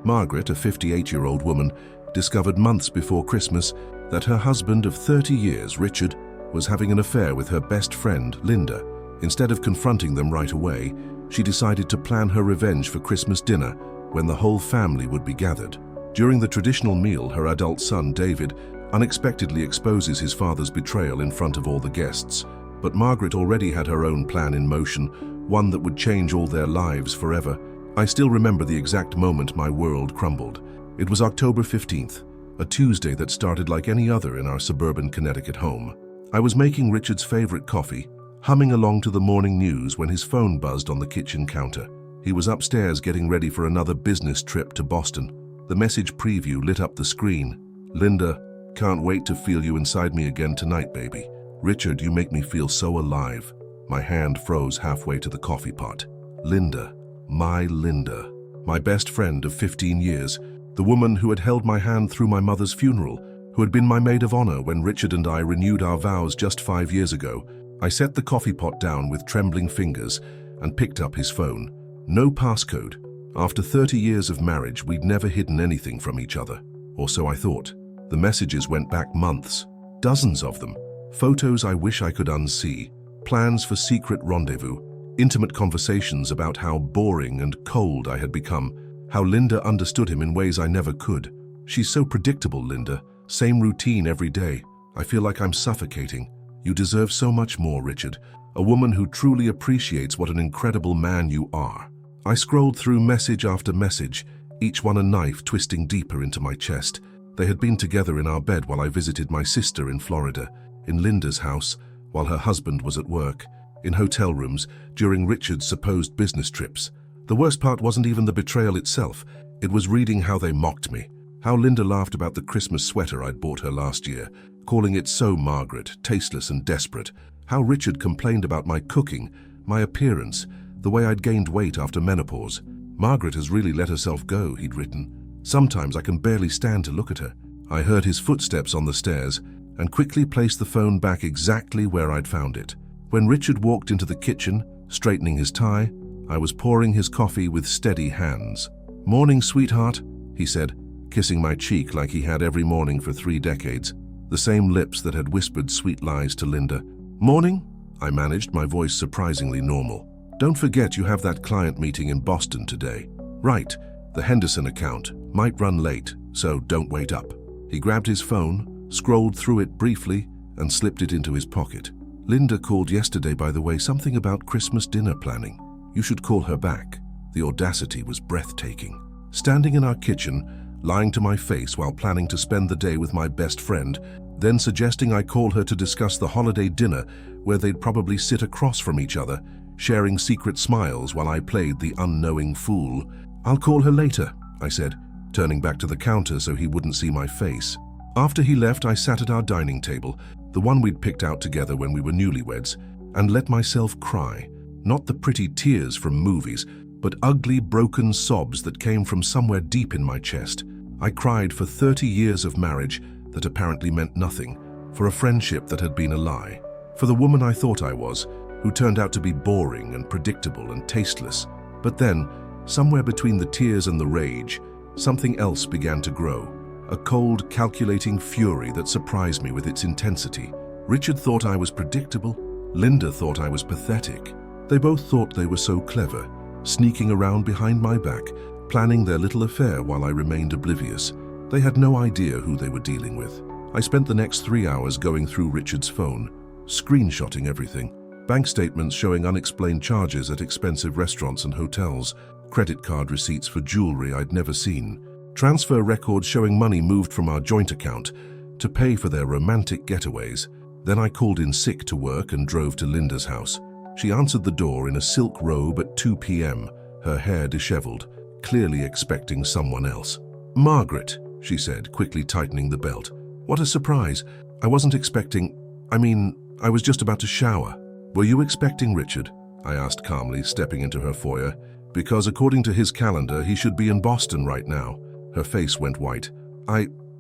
Margaret, a 58-year-old woman, discovered months before Christmas that her husband of 30 years, Richard, was having an affair with her best friend, Linda. Instead of confronting them right away, she decided to plan her revenge for Christmas dinner when the whole family would be gathered. During the traditional meal, her adult son, David, unexpectedly exposes his father's betrayal in front of all the guests. But Margaret already had her own plan in motion, one that would change all their lives forever. I still remember the exact moment my world crumbled. It was October 15th, a Tuesday that started like any other in our suburban Connecticut home. I was making Richard's favorite coffee, humming along to the morning news when his phone buzzed on the kitchen counter. He was upstairs getting ready for another business trip to Boston. The message preview lit up the screen. "Linda, can't wait to feel you inside me again tonight, baby. Richard, you make me feel so alive." My hand froze halfway to the coffee pot. Linda, my best friend of 15 years, the woman who had held my hand through my mother's funeral, who had been my maid of honor when Richard and I renewed our vows just 5 years ago. I set the coffee pot down with trembling fingers and picked up his phone. No passcode. After 30 years of marriage, we'd never hidden anything from each other. Or so I thought. The messages went back months, dozens of them. Photos I wish I could unsee, plans for secret rendezvous, intimate conversations about how boring and cold I had become, how Linda understood him in ways I never could. "She's so predictable, Linda. Same routine every day. I feel like I'm suffocating. You deserve so much more, Richard. A woman who truly appreciates what an incredible man you are." I scrolled through message after message, each one a knife twisting deeper into my chest. They had been together in our bed while I visited my sister in Florida, in Linda's house while her husband was at work, in hotel rooms during Richard's supposed business trips. The worst part wasn't even the betrayal itself. It was reading how they mocked me. How Linda laughed about the Christmas sweater I'd bought her last year, calling it so Margaret, tasteless and desperate. How Richard complained about my cooking, my appearance, the way I'd gained weight after menopause. "Margaret has really let herself go," he'd written. "Sometimes I can barely stand to look at her." I heard his footsteps on the stairs and quickly placed the phone back exactly where I'd found it. When Richard walked into the kitchen, straightening his tie, I was pouring his coffee with steady hands. "Morning, sweetheart," he said, kissing my cheek like he had every morning for 3 decades, the same lips that had whispered sweet lies to Linda. "Morning," I managed, my voice surprisingly normal. "Don't forget you have that client meeting in Boston today." "Right, the Henderson account. Might run late, so don't wait up." He grabbed his phone, scrolled through it briefly, and slipped it into his pocket. "Linda called yesterday, by the way, something about Christmas dinner planning. You should call her back." The audacity was breathtaking. Standing in our kitchen, lying to my face while planning to spend the day with my best friend, then suggesting I call her to discuss the holiday dinner where they'd probably sit across from each other, sharing secret smiles while I played the unknowing fool. "I'll call her later," I said, turning back to the counter so he wouldn't see my face. After he left, I sat at our dining table, the one we'd picked out together when we were newlyweds, and let myself cry. Not the pretty tears from movies, but ugly, broken sobs that came from somewhere deep in my chest. I cried for 30 years of marriage that apparently meant nothing, for a friendship that had been a lie, for the woman I thought I was, who turned out to be boring and predictable and tasteless. But then, somewhere between the tears and the rage, something else began to grow. A cold, calculating fury that surprised me with its intensity. Richard thought I was predictable. Linda thought I was pathetic. They both thought they were so clever, sneaking around behind my back, planning their little affair while I remained oblivious. They had no idea who they were dealing with. I spent the next 3 hours going through Richard's phone, screenshotting everything. Bank statements showing unexplained charges at expensive restaurants and hotels, credit card receipts for jewelry I'd never seen, transfer records showing money moved from our joint account to pay for their romantic getaways. Then I called in sick to work and drove to Linda's house. She answered the door in a silk robe at 2 p.m., her hair disheveled, clearly expecting someone else. "Margaret," she said, quickly tightening the belt. "What a surprise. I wasn't expecting... I was just about to shower." "Were you expecting Richard?" I asked calmly, stepping into her foyer. "Because according to his calendar, he should be in Boston right now." Her face went white.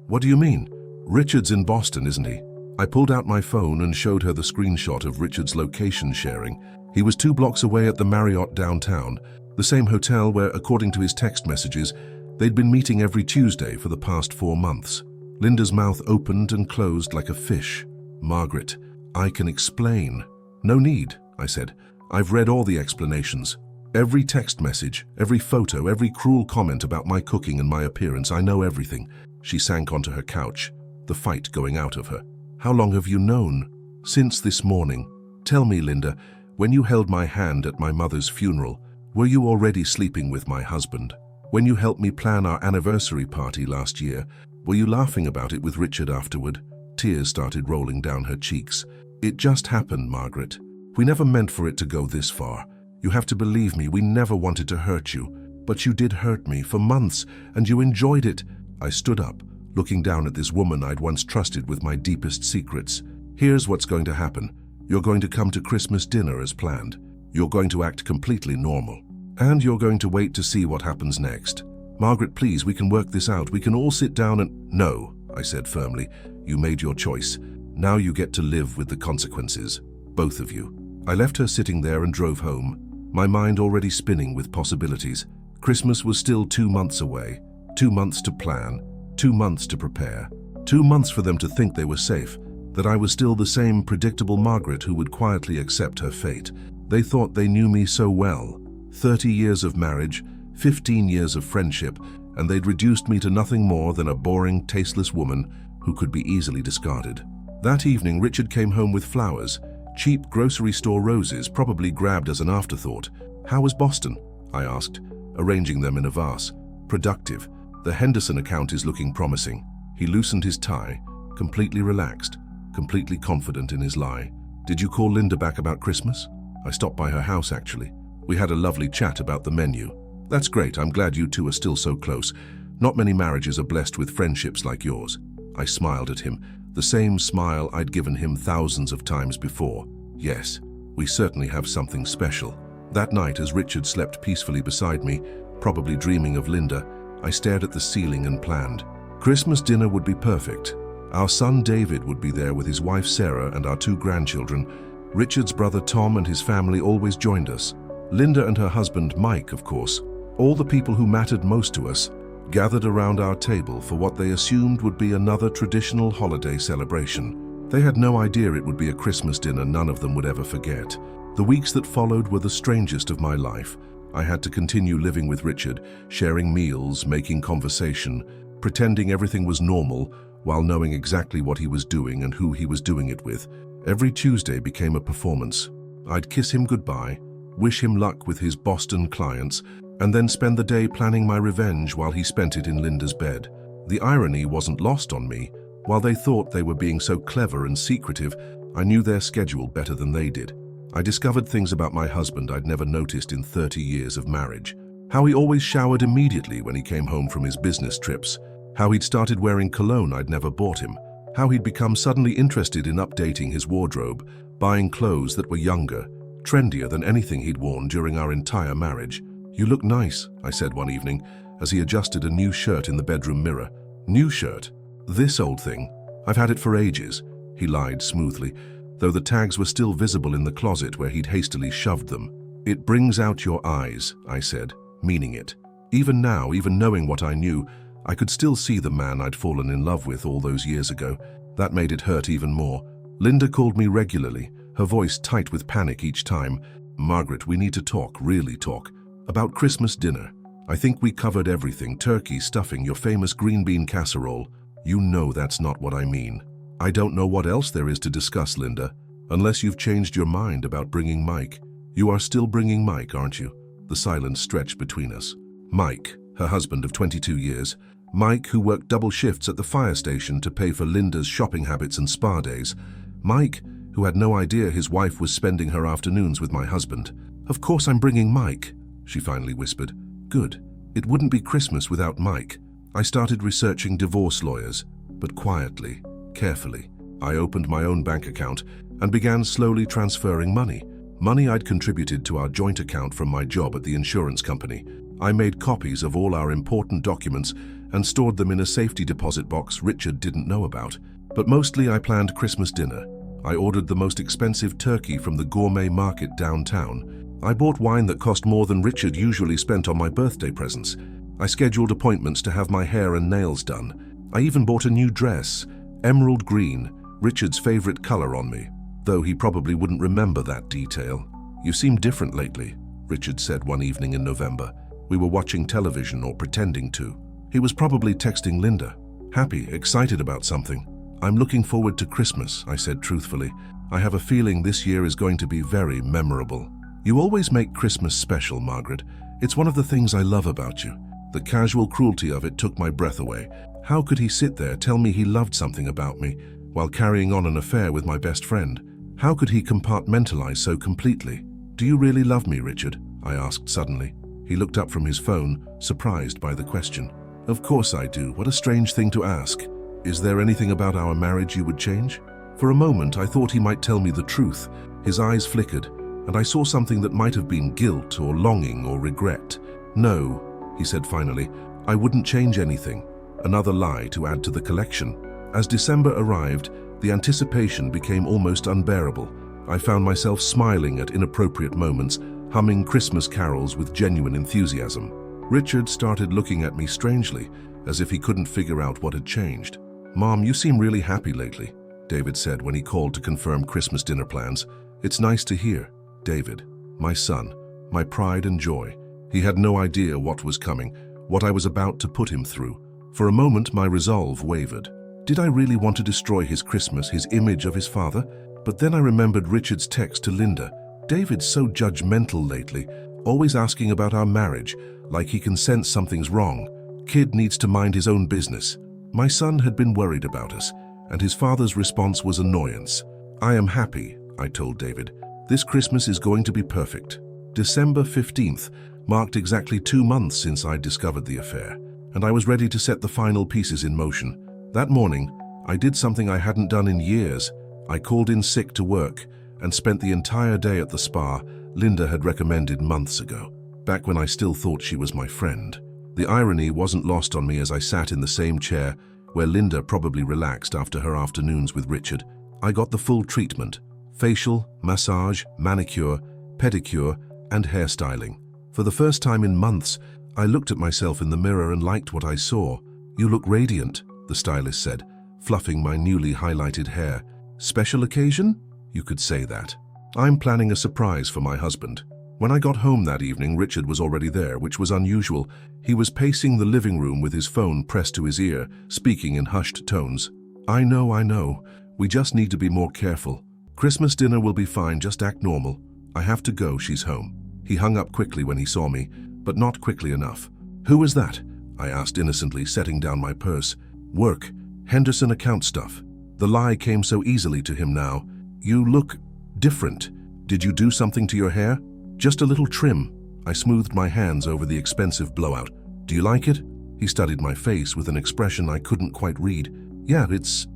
What do you mean? Richard's in Boston, isn't he?" I pulled out my phone and showed her the screenshot of Richard's location sharing. He was 2 blocks away at the Marriott downtown, the same hotel where, according to his text messages, They'd been meeting every Tuesday for the past 4 months. Linda's mouth opened and closed like a fish. "Margaret, I can explain." "No need," I said. "I've read all the explanations. Every text message, every photo, every cruel comment about my cooking and my appearance. I know everything." She sank onto her couch, the fight going out of her. "How long have you known?" "Since this morning." "Tell me, Linda, when you held my hand at my mother's funeral, were you already sleeping with my husband? When you helped me plan our anniversary party last year, were you laughing about it with Richard afterward?" Tears started rolling down her cheeks. "It just happened, Margaret. We never meant for it to go this far. You have to believe me, we never wanted to hurt you. But you did hurt me for months, and you enjoyed it." I stood up, looking down at this woman I'd once trusted with my deepest secrets. "Here's what's going to happen. You're going to come to Christmas dinner as planned. You're going to act completely normal. And you're going to wait to see what happens next. Margaret, please, we can work this out. We can all sit down and—" "No," I said firmly. "You made your choice. Now you get to live with the consequences. Both of you." I left her sitting there and drove home, my mind already spinning with possibilities. Christmas was still 2 months away. 2 months to plan. 2 months to prepare. 2 months for them to think they were safe, that I was still the same predictable Margaret who would quietly accept her fate. They thought they knew me so well. 30 years of marriage, 15 years of friendship, and they'd reduced me to nothing more than a boring, tasteless woman who could be easily discarded. That evening, Richard came home with flowers, cheap grocery store roses, probably grabbed as an afterthought. "How was Boston?" I asked, arranging them in a vase. "Productive. The Henderson account is looking promising." He loosened his tie, completely relaxed, completely confident in his lie. "Did you call Linda back about Christmas?" "I stopped by her house, actually. We had a lovely chat about the menu." "That's great. I'm glad you two are still so close. Not many marriages are blessed with friendships like yours." I smiled at him, the same smile I'd given him thousands of times before. "Yes, we certainly have something special." That night, as Richard slept peacefully beside me, probably dreaming of Linda, I stared at the ceiling and planned. Christmas dinner would be perfect. Our son David would be there with his wife Sarah and our 2 grandchildren. Richard's brother Tom and his family always joined us. Linda and her husband Mike, of course. All the people who mattered most to us gathered around our table for what they assumed would be another traditional holiday celebration. They had no idea it would be a Christmas dinner none of them would ever forget. The weeks that followed were the strangest of my life. I had to continue living with Richard, sharing meals, making conversation, pretending everything was normal while knowing exactly what he was doing and who he was doing it with. Every Tuesday became a performance. I'd kiss him goodbye, wish him luck with his Boston clients, and then spend the day planning my revenge while he spent it in Linda's bed. The irony wasn't lost on me. While they thought they were being so clever and secretive, I knew their schedule better than they did. I discovered things about my husband I'd never noticed in 30 years of marriage. How he always showered immediately when he came home from his business trips. How he'd started wearing cologne I'd never bought him. How he'd become suddenly interested in updating his wardrobe, buying clothes that were younger, trendier than anything he'd worn during our entire marriage. "You look nice," I said one evening, as he adjusted a new shirt in the bedroom mirror. "New shirt? This old thing? I've had it for ages," he lied smoothly, though the tags were still visible in the closet where he'd hastily shoved them. "It brings out your eyes," I said, meaning it. Even now, even knowing what I knew, I could still see the man I'd fallen in love with all those years ago. That made it hurt even more. Linda called me regularly, her voice tight with panic each time. "Margaret, we need to talk, really talk. About Christmas dinner. I think we covered everything, turkey, stuffing, your famous green bean casserole." "You know that's not what I mean." "I don't know what else there is to discuss, Linda, unless you've changed your mind about bringing Mike." "You are still bringing Mike, aren't you?" The silence stretched between us. Mike, her husband of 22 years. Mike, who worked double shifts at the fire station to pay for Linda's shopping habits and spa days. Mike, who had no idea his wife was spending her afternoons with my husband. "Of course I'm bringing Mike," she finally whispered. "Good. It wouldn't be Christmas without Mike." I started researching divorce lawyers, but quietly, carefully. I opened my own bank account and began slowly transferring money. Money I'd contributed to our joint account from my job at the insurance company. I made copies of all our important documents and stored them in a safety deposit box Richard didn't know about. But mostly I planned Christmas dinner. I ordered the most expensive turkey from the gourmet market downtown. I bought wine that cost more than Richard usually spent on my birthday presents. I scheduled appointments to have my hair and nails done. I even bought a new dress, emerald green, Richard's favorite color on me, though he probably wouldn't remember that detail. "You seem different lately," Richard said one evening in November. We were watching television, or pretending to. He was probably texting Linda. Happy, excited about something. "I'm looking forward to Christmas," I said truthfully. "I have a feeling this year is going to be very memorable." "You always make Christmas special, Margaret. It's one of the things I love about you." The casual cruelty of it took my breath away. How could he sit there, tell me he loved something about me, while carrying on an affair with my best friend? How could he compartmentalize so completely? "Do you really love me, Richard?" I asked suddenly. He looked up from his phone, surprised by the question. "Of course I do. What a strange thing to ask. Is there anything about our marriage you would change?" For a moment, I thought he might tell me the truth. His eyes flickered, and I saw something that might have been guilt or longing or regret. "No," he said finally, "I wouldn't change anything." Another lie to add to the collection. As December arrived, the anticipation became almost unbearable. I found myself smiling at inappropriate moments, humming Christmas carols with genuine enthusiasm. Richard started looking at me strangely, as if he couldn't figure out what had changed. "Mom, you seem really happy lately," David said when he called to confirm Christmas dinner plans. "It's nice to hear." David, my son, my pride and joy. He had no idea what was coming, what I was about to put him through. For a moment, my resolve wavered. Did I really want to destroy his Christmas, his image of his father? But then I remembered Richard's text to Linda. "David's so judgmental lately, always asking about our marriage, like he can sense something's wrong. Kid needs to mind his own business." My son had been worried about us, and his father's response was annoyance. "I am happy," I told David. "This Christmas is going to be perfect." December 15th marked exactly 2 months since I discovered the affair, and I was ready to set the final pieces in motion. That morning, I did something I hadn't done in years. I called in sick to work and spent the entire day at the spa Linda had recommended months ago, back when I still thought she was my friend. The irony wasn't lost on me as I sat in the same chair where Linda probably relaxed after her afternoons with Richard. I got the full treatment: facial, massage, manicure, pedicure, and hairstyling. For the first time in months, I looked at myself in the mirror and liked what I saw. "You look radiant," the stylist said, fluffing my newly highlighted hair. "Special occasion?" "You could say that. I'm planning a surprise for my husband." When I got home that evening, Richard was already there, which was unusual. He was pacing the living room with his phone pressed to his ear, speaking in hushed tones. I know. We just need to be more careful. Christmas dinner will be fine, just act normal. I have to go, she's home." He hung up quickly when he saw me, but not quickly enough. "Who was that?" I asked innocently, setting down my purse. "Work. Henderson account stuff." The lie came so easily to him now. "You look different. Did you do something to your hair?" "Just a little trim." I smoothed my hands over the expensive blowout. "Do you like it?" He studied my face with an expression I couldn't quite read. "Yeah, it's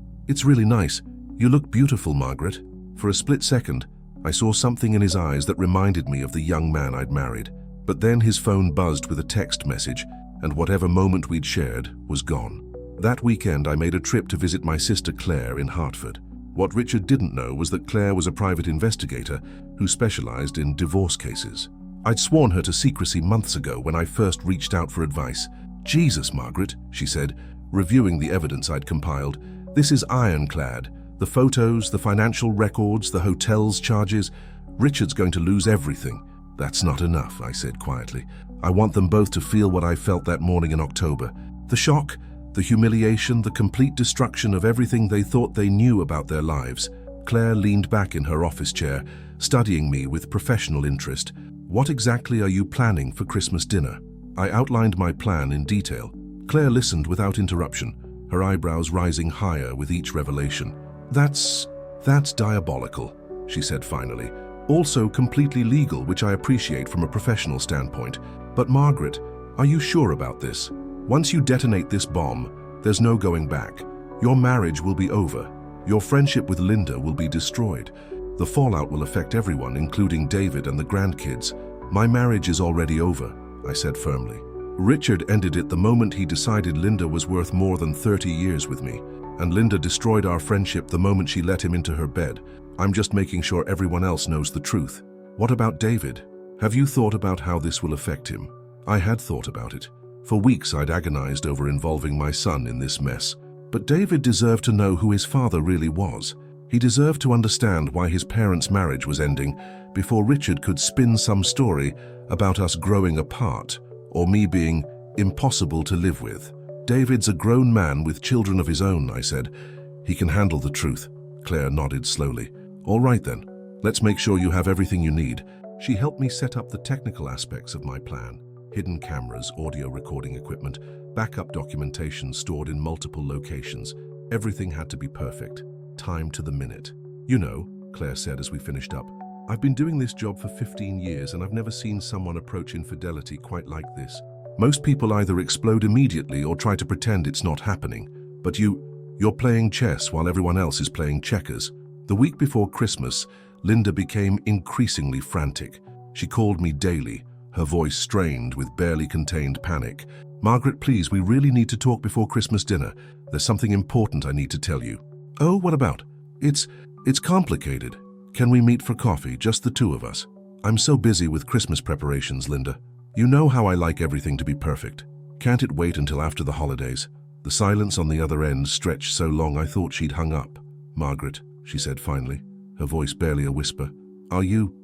really nice. You look beautiful, Margaret." For a split second, I saw something in his eyes that reminded me of the young man I'd married. But then his phone buzzed with a text message, and whatever moment we'd shared was gone. That weekend, I made a trip to visit my sister Claire in Hartford. What Richard didn't know was that Claire was a private investigator who specialized in divorce cases. I'd sworn her to secrecy months ago when I first reached out for advice. "Jesus, Margaret," she said, reviewing the evidence I'd compiled. "This is ironclad. The photos, the financial records, the hotel's charges. Richard's going to lose everything." "That's not enough," I said quietly. "I want them both to feel what I felt that morning in October. The shock, the humiliation, the complete destruction of everything they thought they knew about their lives." Claire leaned back in her office chair, studying me with professional interest. "What exactly are you planning for Christmas dinner?" I outlined my plan in detail. Claire listened without interruption, her eyebrows rising higher with each revelation. That's diabolical," she said finally. "Also completely legal, which I appreciate from a professional standpoint. But Margaret, are you sure about this? Once you detonate this bomb, there's no going back. Your marriage will be over. Your friendship with Linda will be destroyed. The fallout will affect everyone, including David and the grandkids. My marriage is already over," I said firmly. "Richard ended it the moment he decided Linda was worth more than 30 years with me. And Linda destroyed our friendship the moment she let him into her bed. I'm just making sure everyone else knows the truth." "What about David? Have you thought about how this will affect him?" I had thought about it. For weeks I'd agonized over involving my son in this mess. But David deserved to know who his father really was. He deserved to understand why his parents' marriage was ending before Richard could spin some story about us growing apart or me being impossible to live with. David's a grown man with children of his own, I said. He can handle the truth. Claire nodded slowly. All right then, let's make sure you have everything you need. She helped me set up the technical aspects of my plan. Hidden cameras, audio recording equipment, backup documentation stored in multiple locations. Everything had to be perfect. Time to the minute. You know, Claire said as we finished up, I've been doing this job for 15 years and I've never seen someone approach infidelity quite like this. Most people either explode immediately or try to pretend it's not happening. But you're playing chess while everyone else is playing checkers. The week before Christmas, Linda became increasingly frantic. She called me daily, her voice strained with barely contained panic. Margaret, please, we really need to talk before Christmas dinner. There's something important I need to tell you. Oh, what about? It's complicated. Can we meet for coffee, just the two of us? I'm so busy with Christmas preparations, Linda. You know how I like everything to be perfect. Can't it wait until after the holidays? The silence on the other end stretched so long I thought she'd hung up. Margaret, she said finally, her voice barely a whisper. Are you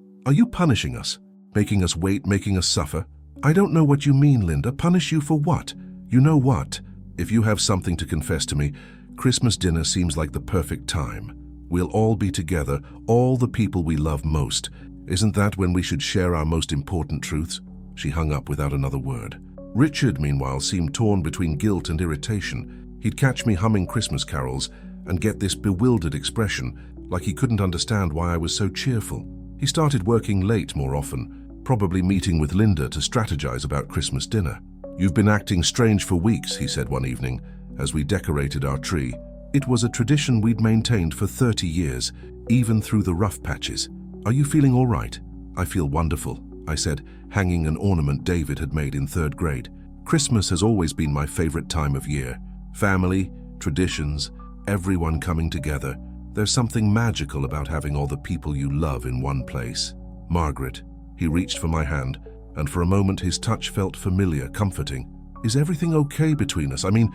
punishing us? Making us wait, making us suffer? I don't know what you mean, Linda. Punish you for what? You know what? If you have something to confess to me, Christmas dinner seems like the perfect time. We'll all be together, all the people we love most. Isn't that when we should share our most important truths? She hung up without another word. Richard, meanwhile, seemed torn between guilt and irritation. He'd catch me humming Christmas carols and get this bewildered expression, like he couldn't understand why I was so cheerful. He started working late more often, probably meeting with Linda to strategize about Christmas dinner. You've been acting strange for weeks, he said one evening, as we decorated our tree. It was a tradition we'd maintained for 30 years, even through the rough patches. Are you feeling all right? I feel wonderful, I said, hanging an ornament David had made in 3rd grade. Christmas has always been my favorite time of year. Family, traditions, everyone coming together. There's something magical about having all the people you love in one place. Margaret, he reached for my hand, and for a moment his touch felt familiar, comforting. Is everything okay between us? I mean,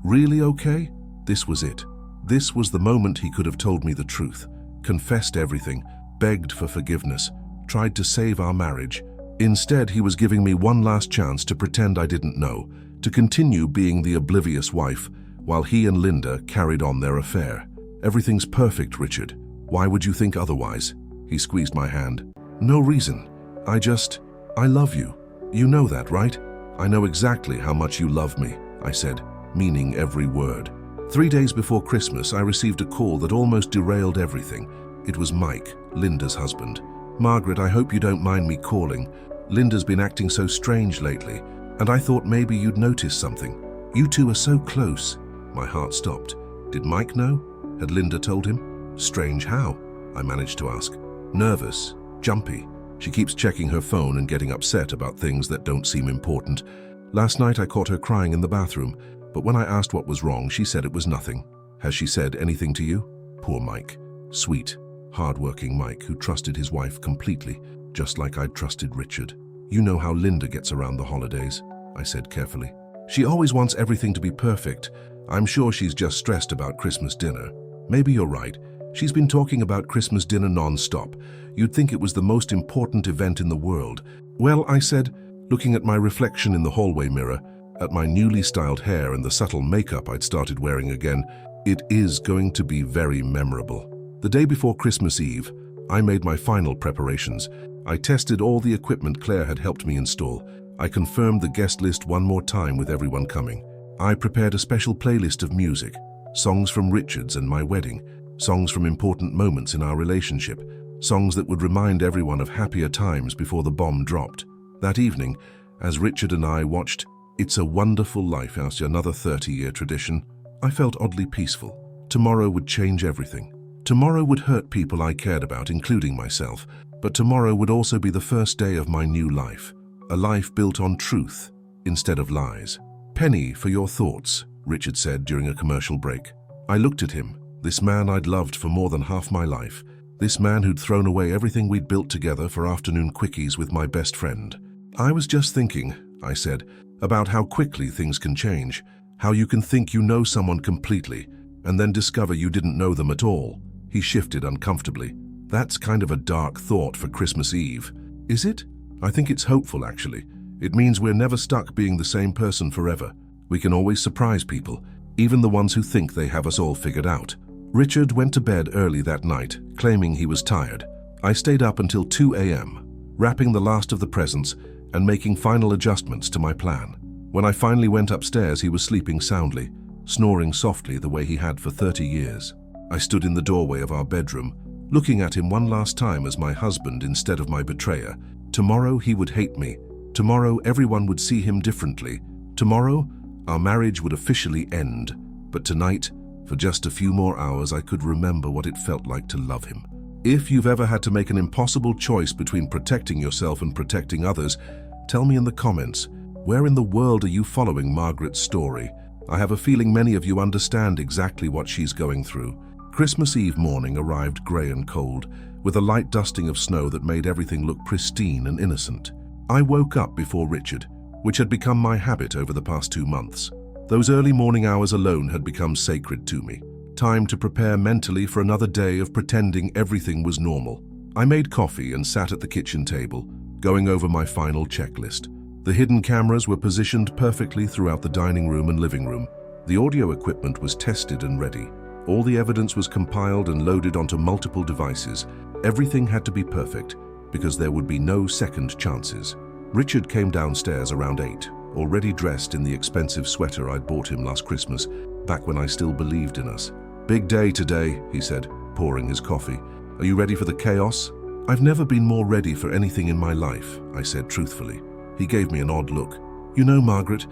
really okay? This was it. This was the moment he could have told me the truth, confessed everything, begged for forgiveness, tried to save our marriage. Instead, he was giving me one last chance to pretend I didn't know, to continue being the oblivious wife, while he and Linda carried on their affair. Everything's perfect, Richard. Why would you think otherwise? He squeezed my hand. No reason. I love you. You know that, right? I know exactly how much you love me, I said, meaning every word. 3 days before Christmas, I received a call that almost derailed everything. It was Mike, Linda's husband. Margaret, I hope you don't mind me calling. Linda's been acting so strange lately, and I thought maybe you'd notice something. You two are so close. My heart stopped. Did Mike know? Had Linda told him? Strange how? I managed to ask. Nervous, jumpy. She keeps checking her phone and getting upset about things that don't seem important. Last night I caught her crying in the bathroom, but when I asked what was wrong, she said it was nothing. Has she said anything to you? Poor Mike. Sweet, hard-working Mike who trusted his wife completely, just like I'd trusted Richard. You know how Linda gets around the holidays, I said carefully. She always wants everything to be perfect. I'm sure she's just stressed about Christmas dinner. Maybe you're right. She's been talking about Christmas dinner non-stop. You'd think it was the most important event in the world. Well, I said, looking at my reflection in the hallway mirror, at my newly styled hair and the subtle makeup I'd started wearing again, it is going to be very memorable. The day before Christmas Eve, I made my final preparations. I tested all the equipment Claire had helped me install. I confirmed the guest list one more time with everyone coming. I prepared a special playlist of music, songs from Richard's and my wedding, songs from important moments in our relationship, songs that would remind everyone of happier times before the bomb dropped. That evening, as Richard and I watched It's a Wonderful Life as another 30-year tradition, I felt oddly peaceful. Tomorrow would change everything. Tomorrow would hurt people I cared about, including myself, but tomorrow would also be the first day of my new life, a life built on truth instead of lies. Penny for your thoughts, Richard said during a commercial break. I looked at him, this man I'd loved for more than half my life, this man who'd thrown away everything we'd built together for afternoon quickies with my best friend. I was just thinking, I said, about how quickly things can change, how you can think you know someone completely and then discover you didn't know them at all. He shifted uncomfortably. That's kind of a dark thought for Christmas Eve. Is it? I think it's hopeful, actually. It means we're never stuck being the same person forever. We can always surprise people, even the ones who think they have us all figured out. Richard went to bed early that night, claiming he was tired. I stayed up until 2 a.m., wrapping the last of the presents and making final adjustments to my plan. When I finally went upstairs, he was sleeping soundly, snoring softly the way he had for 30 years. I stood in the doorway of our bedroom, looking at him one last time as my husband instead of my betrayer. Tomorrow he would hate me. Tomorrow everyone would see him differently. Tomorrow our marriage would officially end. But tonight, for just a few more hours, I could remember what it felt like to love him. If you've ever had to make an impossible choice between protecting yourself and protecting others, tell me in the comments, where in the world are you following Margaret's story? I have a feeling many of you understand exactly what she's going through. Christmas Eve morning arrived grey and cold, with a light dusting of snow that made everything look pristine and innocent. I woke up before Richard, which had become my habit over the past 2 months. Those early morning hours alone had become sacred to me. Time to prepare mentally for another day of pretending everything was normal. I made coffee and sat at the kitchen table, going over my final checklist. The hidden cameras were positioned perfectly throughout the dining room and living room. The audio equipment was tested and ready. All the evidence was compiled and loaded onto multiple devices. Everything had to be perfect, because there would be no second chances. Richard came downstairs around 8, already dressed in the expensive sweater I'd bought him last Christmas, back when I still believed in us. "Big day today," he said, pouring his coffee. "Are you ready for the chaos?" "I've never been more ready for anything in my life," I said truthfully. He gave me an odd look. "You know, Margaret,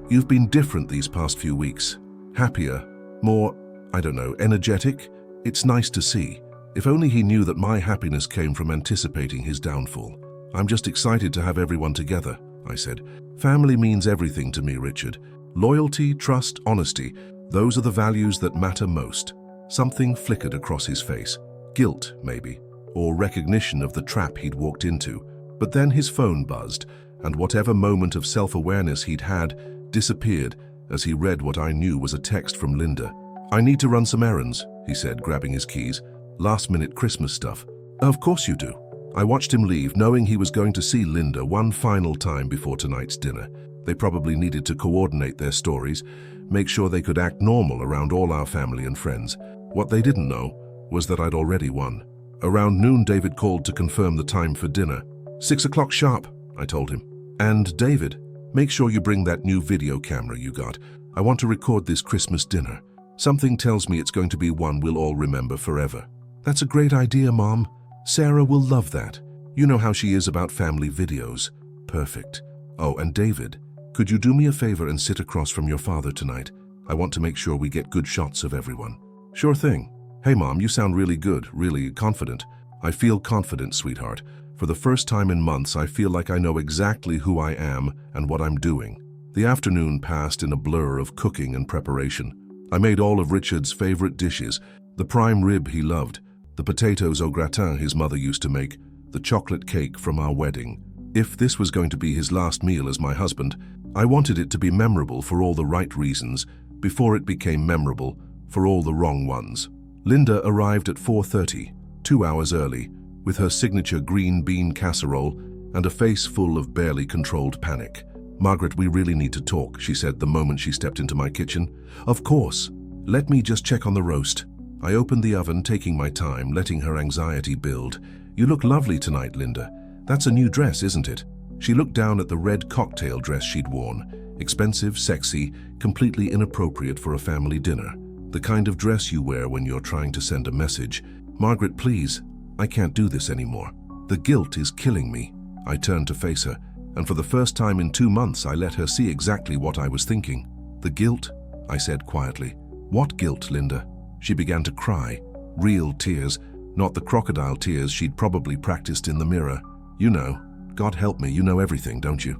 you've been different these past few weeks. Happier, more, I don't know, energetic. It's nice to see. If only he knew that my happiness came from anticipating his downfall. I'm just excited to have everyone together," I said. "Family means everything to me, Richard. Loyalty, trust, honesty, those are the values that matter most." Something flickered across his face. Guilt, maybe, or recognition of the trap he'd walked into. But then his phone buzzed, and whatever moment of self-awareness he'd had disappeared as he read what I knew was a text from Linda. "I need to run some errands," he said, grabbing his keys. "Last-minute Christmas stuff." "Of course you do." I watched him leave, knowing he was going to see Linda one final time before tonight's dinner. They probably needed to coordinate their stories, make sure they could act normal around all our family and friends. What they didn't know was that I'd already won. Around noon, David called to confirm the time for dinner. 6 o'clock sharp, I told him. "And David, make sure you bring that new video camera you got. I want to record this Christmas dinner. Something tells me it's going to be one we'll all remember forever." "That's a great idea, Mom. Sarah will love that. You know how she is about family videos." "Perfect. Oh, and David, could you do me a favor and sit across from your father tonight? I want to make sure we get good shots of everyone." "Sure thing. Hey, Mom, you sound really good, really confident." "I feel confident, sweetheart. For the first time in months, I feel like I know exactly who I am and what I'm doing." The afternoon passed in a blur of cooking and preparation. I made all of Richard's favorite dishes, the prime rib he loved, the potatoes au gratin his mother used to make, the chocolate cake from our wedding. If this was going to be his last meal as my husband, I wanted it to be memorable for all the right reasons, before it became memorable for all the wrong ones. Linda arrived at 4:30, 2 hours early, with her signature green bean casserole and a face full of barely controlled panic. "Margaret, we really need to talk," she said the moment she stepped into my kitchen. "Of course. Let me just check on the roast." I opened the oven, taking my time, letting her anxiety build. "You look lovely tonight, Linda. That's a new dress, isn't it?" She looked down at the red cocktail dress she'd worn. Expensive, sexy, completely inappropriate for a family dinner. The kind of dress you wear when you're trying to send a message. "Margaret, please. I can't do this anymore. The guilt is killing me." I turned to face her, and for the first time in 2 months, I let her see exactly what I was thinking. "The guilt?" I said quietly. "What guilt, Linda?" She began to cry. Real tears, not the crocodile tears she'd probably practiced in the mirror. "You know, God help me, you know everything, don't you?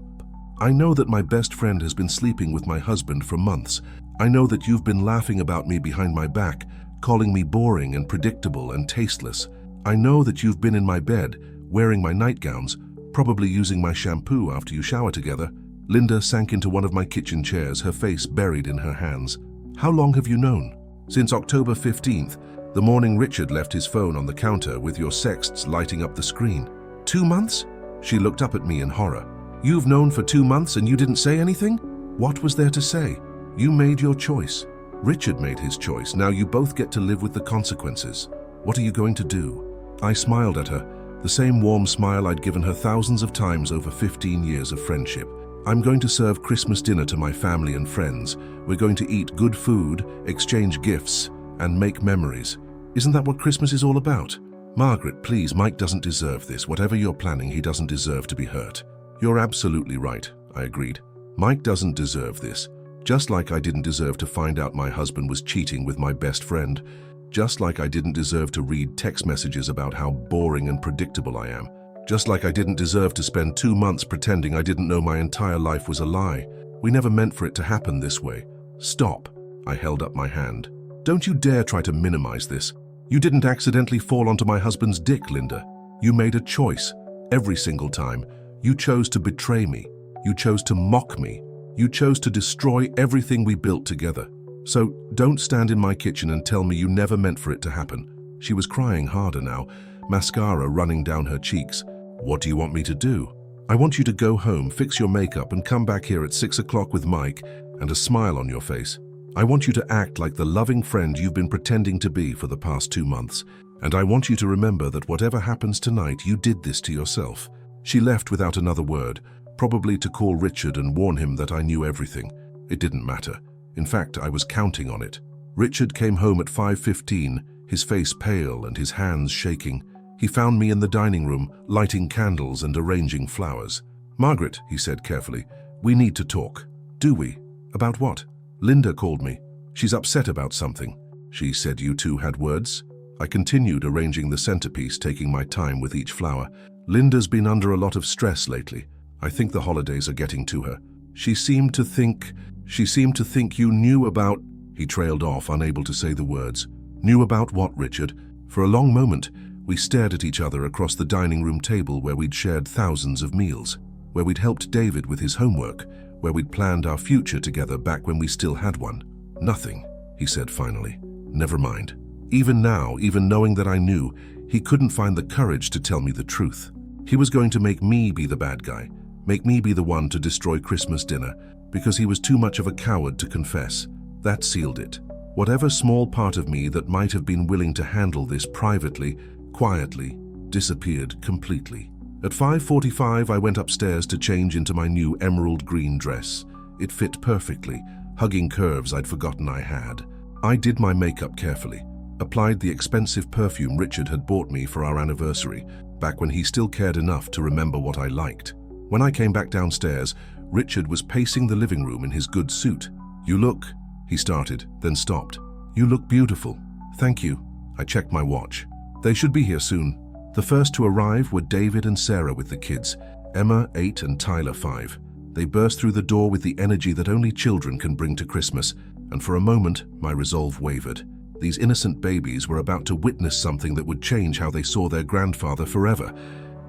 I know that my best friend has been sleeping with my husband for months. I know that you've been laughing about me behind my back, calling me boring and predictable and tasteless. I know that you've been in my bed, wearing my nightgowns, probably using my shampoo after you shower together. Linda sank into one of my kitchen chairs, her face buried in her hands. How long have you known? Since October 15th, the morning Richard left his phone on the counter with your sexts lighting up the screen. 2 months? She looked up at me in horror. You've known for 2 months and you didn't say anything? What was there to say? You made your choice. Richard made his choice. Now you both get to live with the consequences. What are you going to do? I smiled at her, the same warm smile I'd given her thousands of times over 15 years of friendship. I'm going to serve Christmas dinner to my family and friends. We're going to eat good food, exchange gifts, and make memories. Isn't that what Christmas is all about? Margaret, please, Mike doesn't deserve this. Whatever you're planning, he doesn't deserve to be hurt. You're absolutely right, I agreed. Mike doesn't deserve this. Just like I didn't deserve to find out my husband was cheating with my best friend. Just like I didn't deserve to read text messages about how boring and predictable I am. Just like I didn't deserve to spend 2 months pretending I didn't know my entire life was a lie. We never meant for it to happen this way. Stop. I held up my hand. Don't you dare try to minimize this. You didn't accidentally fall onto my husband's dick, Linda. You made a choice. Every single time. You chose to betray me. You chose to mock me. You chose to destroy everything we built together. So don't stand in my kitchen and tell me you never meant for it to happen. She was crying harder now, mascara running down her cheeks. What do you want me to do? I want you to go home, fix your makeup, and come back here at 6 o'clock with Mike and a smile on your face. I want you to act like the loving friend you've been pretending to be for the past 2 months. And I want you to remember that whatever happens tonight, you did this to yourself. She left without another word, probably to call Richard and warn him that I knew everything. It didn't matter. In fact, I was counting on it. Richard came home at 5:15, his face pale and his hands shaking. He found me in the dining room, lighting candles and arranging flowers. Margaret, he said carefully, we need to talk. Do we? About what? Linda called me. She's upset about something. She said you two had words. I continued arranging the centerpiece, taking my time with each flower. Linda's been under a lot of stress lately. I think the holidays are getting to her. She seemed to think you knew about... He trailed off, unable to say the words. Knew about what, Richard? For a long moment, we stared at each other across the dining room table where we'd shared thousands of meals, where we'd helped David with his homework, where we'd planned our future together back when we still had one. Nothing, he said finally. Never mind. Even now, even knowing that I knew, he couldn't find the courage to tell me the truth. He was going to make me be the bad guy, make me be the one to destroy Christmas dinner, because he was too much of a coward to confess. That sealed it. Whatever small part of me that might have been willing to handle this privately, quietly, disappeared completely. At 5:45, I went upstairs to change into my new emerald green dress. It fit perfectly, hugging curves I'd forgotten I had. I did my makeup carefully, applied the expensive perfume Richard had bought me for our anniversary, back when he still cared enough to remember what I liked. When I came back downstairs, Richard was pacing the living room in his good suit. You look, he started, then stopped. You look beautiful. Thank you. I checked my watch. They should be here soon. The first to arrive were David and Sarah with the kids, Emma, 8, and Tyler, 5. They burst through the door with the energy that only children can bring to Christmas, and for a moment, my resolve wavered. These innocent babies were about to witness something that would change how they saw their grandfather forever.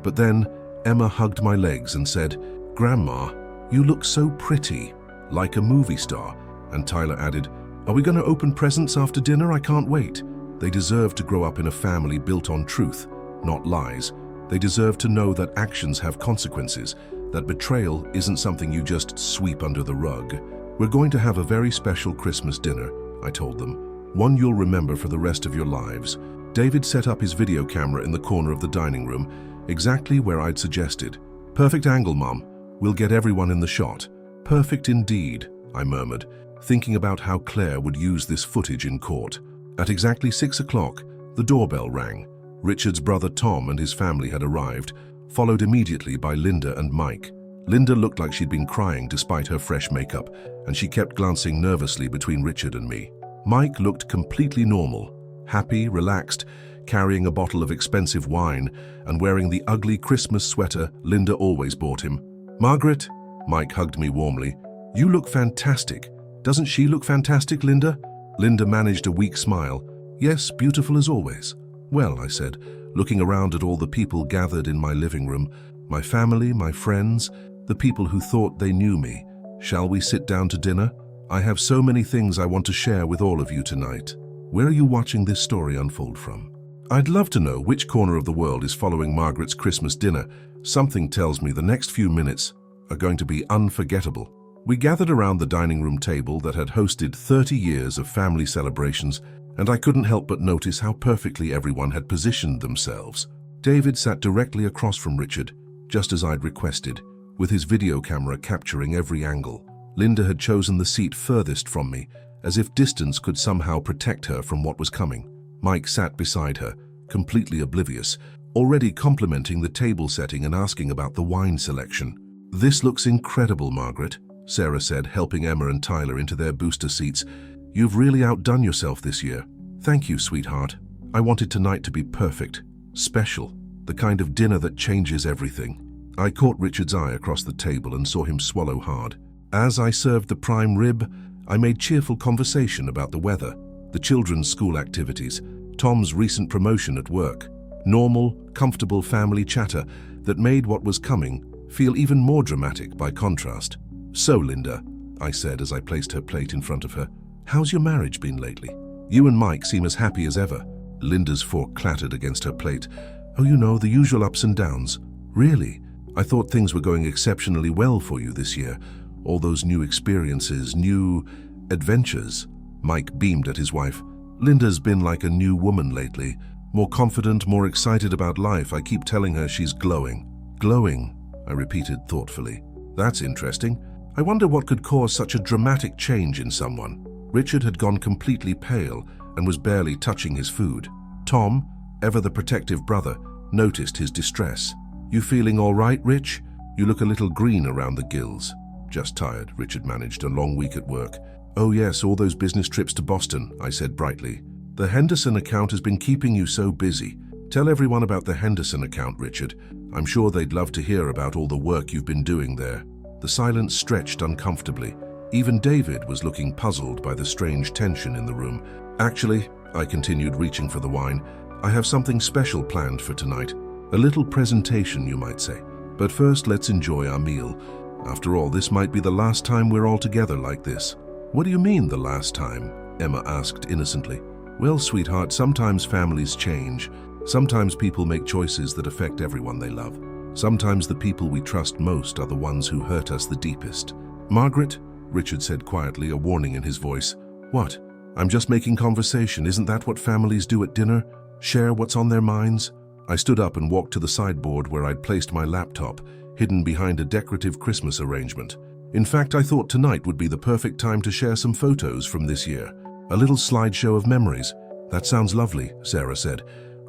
But then, Emma hugged my legs and said, Grandma, you look so pretty, like a movie star. And Tyler added, Are we going to open presents after dinner? I can't wait. They deserve to grow up in a family built on truth, not lies. They deserve to know that actions have consequences, that betrayal isn't something you just sweep under the rug. We're going to have a very special Christmas dinner, I told them. One you'll remember for the rest of your lives. David set up his video camera in the corner of the dining room, exactly where I'd suggested. Perfect angle, Mom. We'll get everyone in the shot. Perfect indeed, I murmured, thinking about how Claire would use this footage in court. At exactly 6 o'clock, the doorbell rang. Richard's brother Tom and his family had arrived, followed immediately by Linda and Mike. Linda looked like she'd been crying despite her fresh makeup, and she kept glancing nervously between Richard and me. Mike looked completely normal, happy, relaxed, carrying a bottle of expensive wine and wearing the ugly Christmas sweater Linda always bought him. Margaret, Mike hugged me warmly. You look fantastic. Doesn't she look fantastic, Linda? Linda managed a weak smile. Yes, beautiful as always. Well, I said, looking around at all the people gathered in my living room, my family, my friends, The people who thought they knew me. Shall we sit down to dinner? I have so many things I want to share with all of you tonight. Where are you watching this story unfold from? I'd love to know which corner of the world is following Margaret's Christmas dinner. Something tells me the next few minutes are going to be unforgettable. We gathered around the dining room table that had hosted 30 years of family celebrations, and I couldn't help but notice how perfectly everyone had positioned themselves. David sat directly across from Richard, just as I'd requested, with his video camera capturing every angle. Linda had chosen the seat furthest from me, as if distance could somehow protect her from what was coming. Mike sat beside her, completely oblivious, already complimenting the table setting and asking about the wine selection. "This looks incredible, Margaret," Sarah said, helping Emma and Tyler into their booster seats. "You've really outdone yourself this year." "Thank you, sweetheart. I wanted tonight to be perfect, special, the kind of dinner that changes everything." I caught Richard's eye across the table and saw him swallow hard. As I served the prime rib, I made cheerful conversation about the weather, the children's school activities, Tom's recent promotion at work. Normal, comfortable family chatter that made what was coming feel even more dramatic by contrast. "So, Linda," I said as I placed her plate in front of her, "how's your marriage been lately? You and Mike seem as happy as ever." Linda's fork clattered against her plate. "Oh, you know, the usual ups and downs." "Really? I thought things were going exceptionally well for you this year. All those new experiences, new adventures." Mike beamed at his wife. "Linda's been like a new woman lately. More confident, more excited about life. I keep telling her she's glowing." "Glowing," I repeated thoughtfully. "That's interesting. I wonder what could cause such a dramatic change in someone." Richard had gone completely pale and was barely touching his food. Tom, ever the protective brother, noticed his distress. "You feeling all right, Rich? You look a little green around the gills." "Just tired," Richard managed. "A long week at work." "Oh yes, all those business trips to Boston," I said brightly. "The Henderson account has been keeping you so busy. Tell everyone about the Henderson account, Richard. I'm sure they'd love to hear about all the work you've been doing there." The silence stretched uncomfortably. Even David was looking puzzled by the strange tension in the room. "Actually," I continued, reaching for the wine, "I have something special planned for tonight. A little presentation, you might say. But first, let's enjoy our meal. After all, this might be the last time we're all together like this." "What do you mean, the last time?" Emma asked innocently. "Well, sweetheart, sometimes families change. Sometimes people make choices that affect everyone they love. Sometimes the people we trust most are the ones who hurt us the deepest." "Margaret," Richard said quietly, a warning in his voice. "What? I'm just making conversation. Isn't that what families do at dinner? Share what's on their minds?" I stood up and walked to the sideboard where I'd placed my laptop, hidden behind a decorative Christmas arrangement. In fact, I thought tonight would be the perfect time to share some photos from this year. A little slideshow of memories. "That sounds lovely," Sarah said,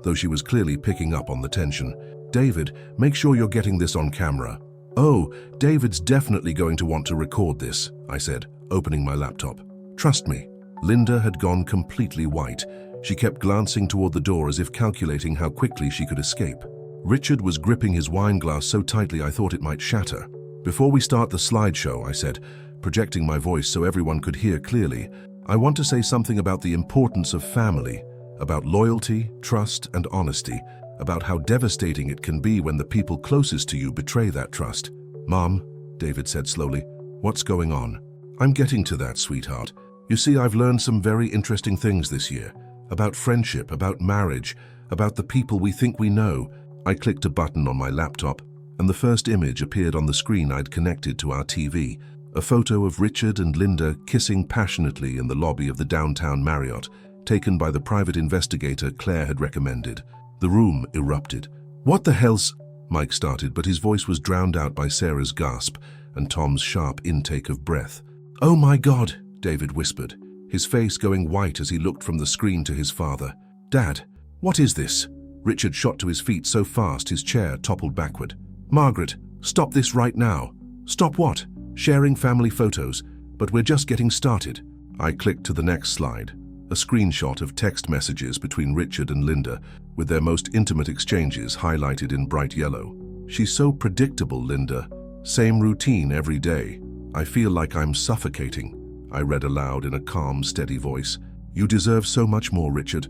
though she was clearly picking up on the tension. "David, make sure you're getting this on camera." "Oh, David's definitely going to want to record this," I said, opening my laptop. "Trust me." Linda had gone completely white. She kept glancing toward the door as if calculating how quickly she could escape. Richard was gripping his wine glass so tightly I thought it might shatter. "Before we start the slideshow," I said, projecting my voice so everyone could hear clearly, "I want to say something about the importance of family, about loyalty, trust, and honesty, about how devastating it can be when the people closest to you betray that trust." "Mom," David said slowly, "what's going on?" "I'm getting to that, sweetheart. You see, I've learned some very interesting things this year. About friendship, about marriage, about the people we think we know." I clicked a button on my laptop, and the first image appeared on the screen I'd connected to our TV, a photo of Richard and Linda kissing passionately in the lobby of the downtown Marriott, taken by the private investigator Claire had recommended. The room erupted. "What the hell's—" Mike started, but his voice was drowned out by Sarah's gasp and Tom's sharp intake of breath. "Oh my God," David whispered, his face going white as he looked from the screen to his father. "Dad, what is this?" Richard shot to his feet so fast his chair toppled backward. "Margaret, stop this right now." "Stop what?" "Sharing family photos, but we're just getting started." I clicked to the next slide, a screenshot of text messages between Richard and Linda, with their most intimate exchanges highlighted in bright yellow. "She's so predictable, Linda. Same routine every day. I feel like I'm suffocating," I read aloud in a calm, steady voice. "You deserve so much more, Richard.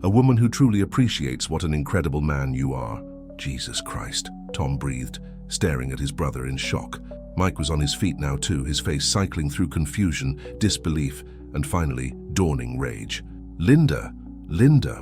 A woman who truly appreciates what an incredible man you are." "Jesus Christ," Tom breathed, staring at his brother in shock. Mike was on his feet now too, his face cycling through confusion, disbelief, and finally, dawning rage. Linda,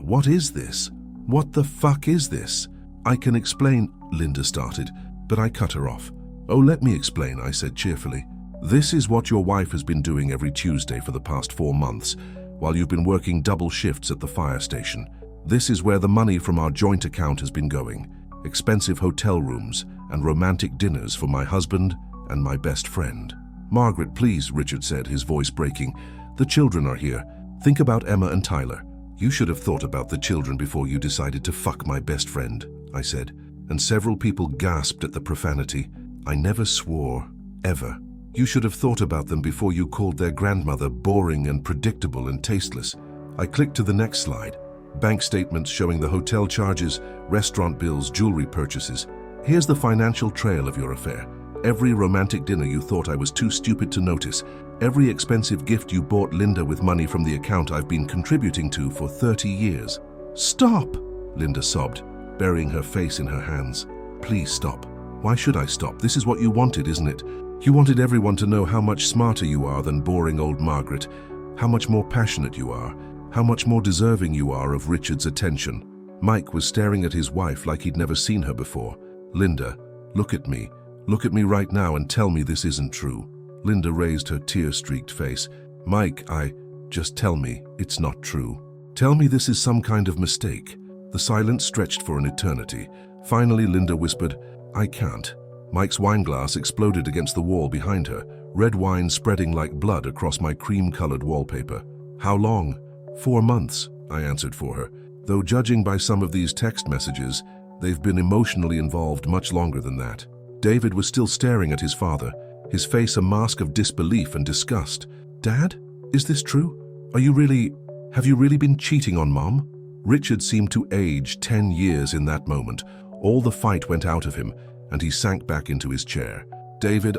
what is this? What the fuck is this? I can explain, Linda started, but I cut her off. Oh, let me explain, I said cheerfully. This is what your wife has been doing every Tuesday for the past 4 months, while you've been working double shifts at the fire station. This is where the money from our joint account has been going. Expensive hotel rooms and romantic dinners for my husband and my best friend. Margaret, please, Richard said, his voice breaking. The children are here. Think about Emma and Tyler. You should have thought about the children before you decided to fuck my best friend, I said, and several people gasped at the profanity. I never swore, ever. You should have thought about them before you called their grandmother boring and predictable and tasteless. I clicked to the next slide. Bank statements showing the hotel charges, restaurant bills, jewelry purchases. Here's the financial trail of your affair. Every romantic dinner you thought I was too stupid to notice. Every expensive gift you bought Linda with money from the account I've been contributing to for 30 years. Stop, Linda sobbed, burying her face in her hands. Please stop. Why should I stop? This is what you wanted, isn't it? You wanted everyone to know how much smarter you are than boring old Margaret, how much more passionate you are, how much more deserving you are of Richard's attention. Mike was staring at his wife like he'd never seen her before. Linda, look at me. Look at me right now and tell me this isn't true. Linda raised her tear-streaked face. Mike, just tell me it's not true. Tell me this is some kind of mistake. The silence stretched for an eternity. Finally, Linda whispered, I can't. Mike's wineglass exploded against the wall behind her, red wine spreading like blood across my cream-colored wallpaper. How long? 4 months, I answered for her, though judging by some of these text messages, they've been emotionally involved much longer than that. David was still staring at his father, his face a mask of disbelief and disgust. Dad, is this true? Have you really been cheating on Mom? Richard seemed to age 10 years in that moment. All the fight went out of him, and he sank back into his chair. David,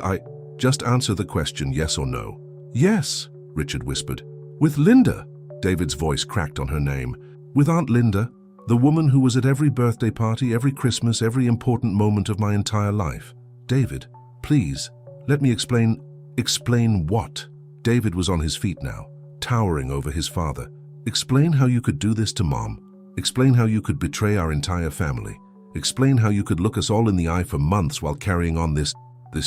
just answer the question, yes or no. Yes, Richard whispered. With Linda? David's voice cracked on her name. With Aunt Linda, the woman who was at every birthday party, every Christmas, every important moment of my entire life. David, please, let me explain. Explain what? David was on his feet now, towering over his father. Explain how you could do this to Mom. Explain how you could betray our entire family. Explain how you could look us all in the eye for months while carrying on this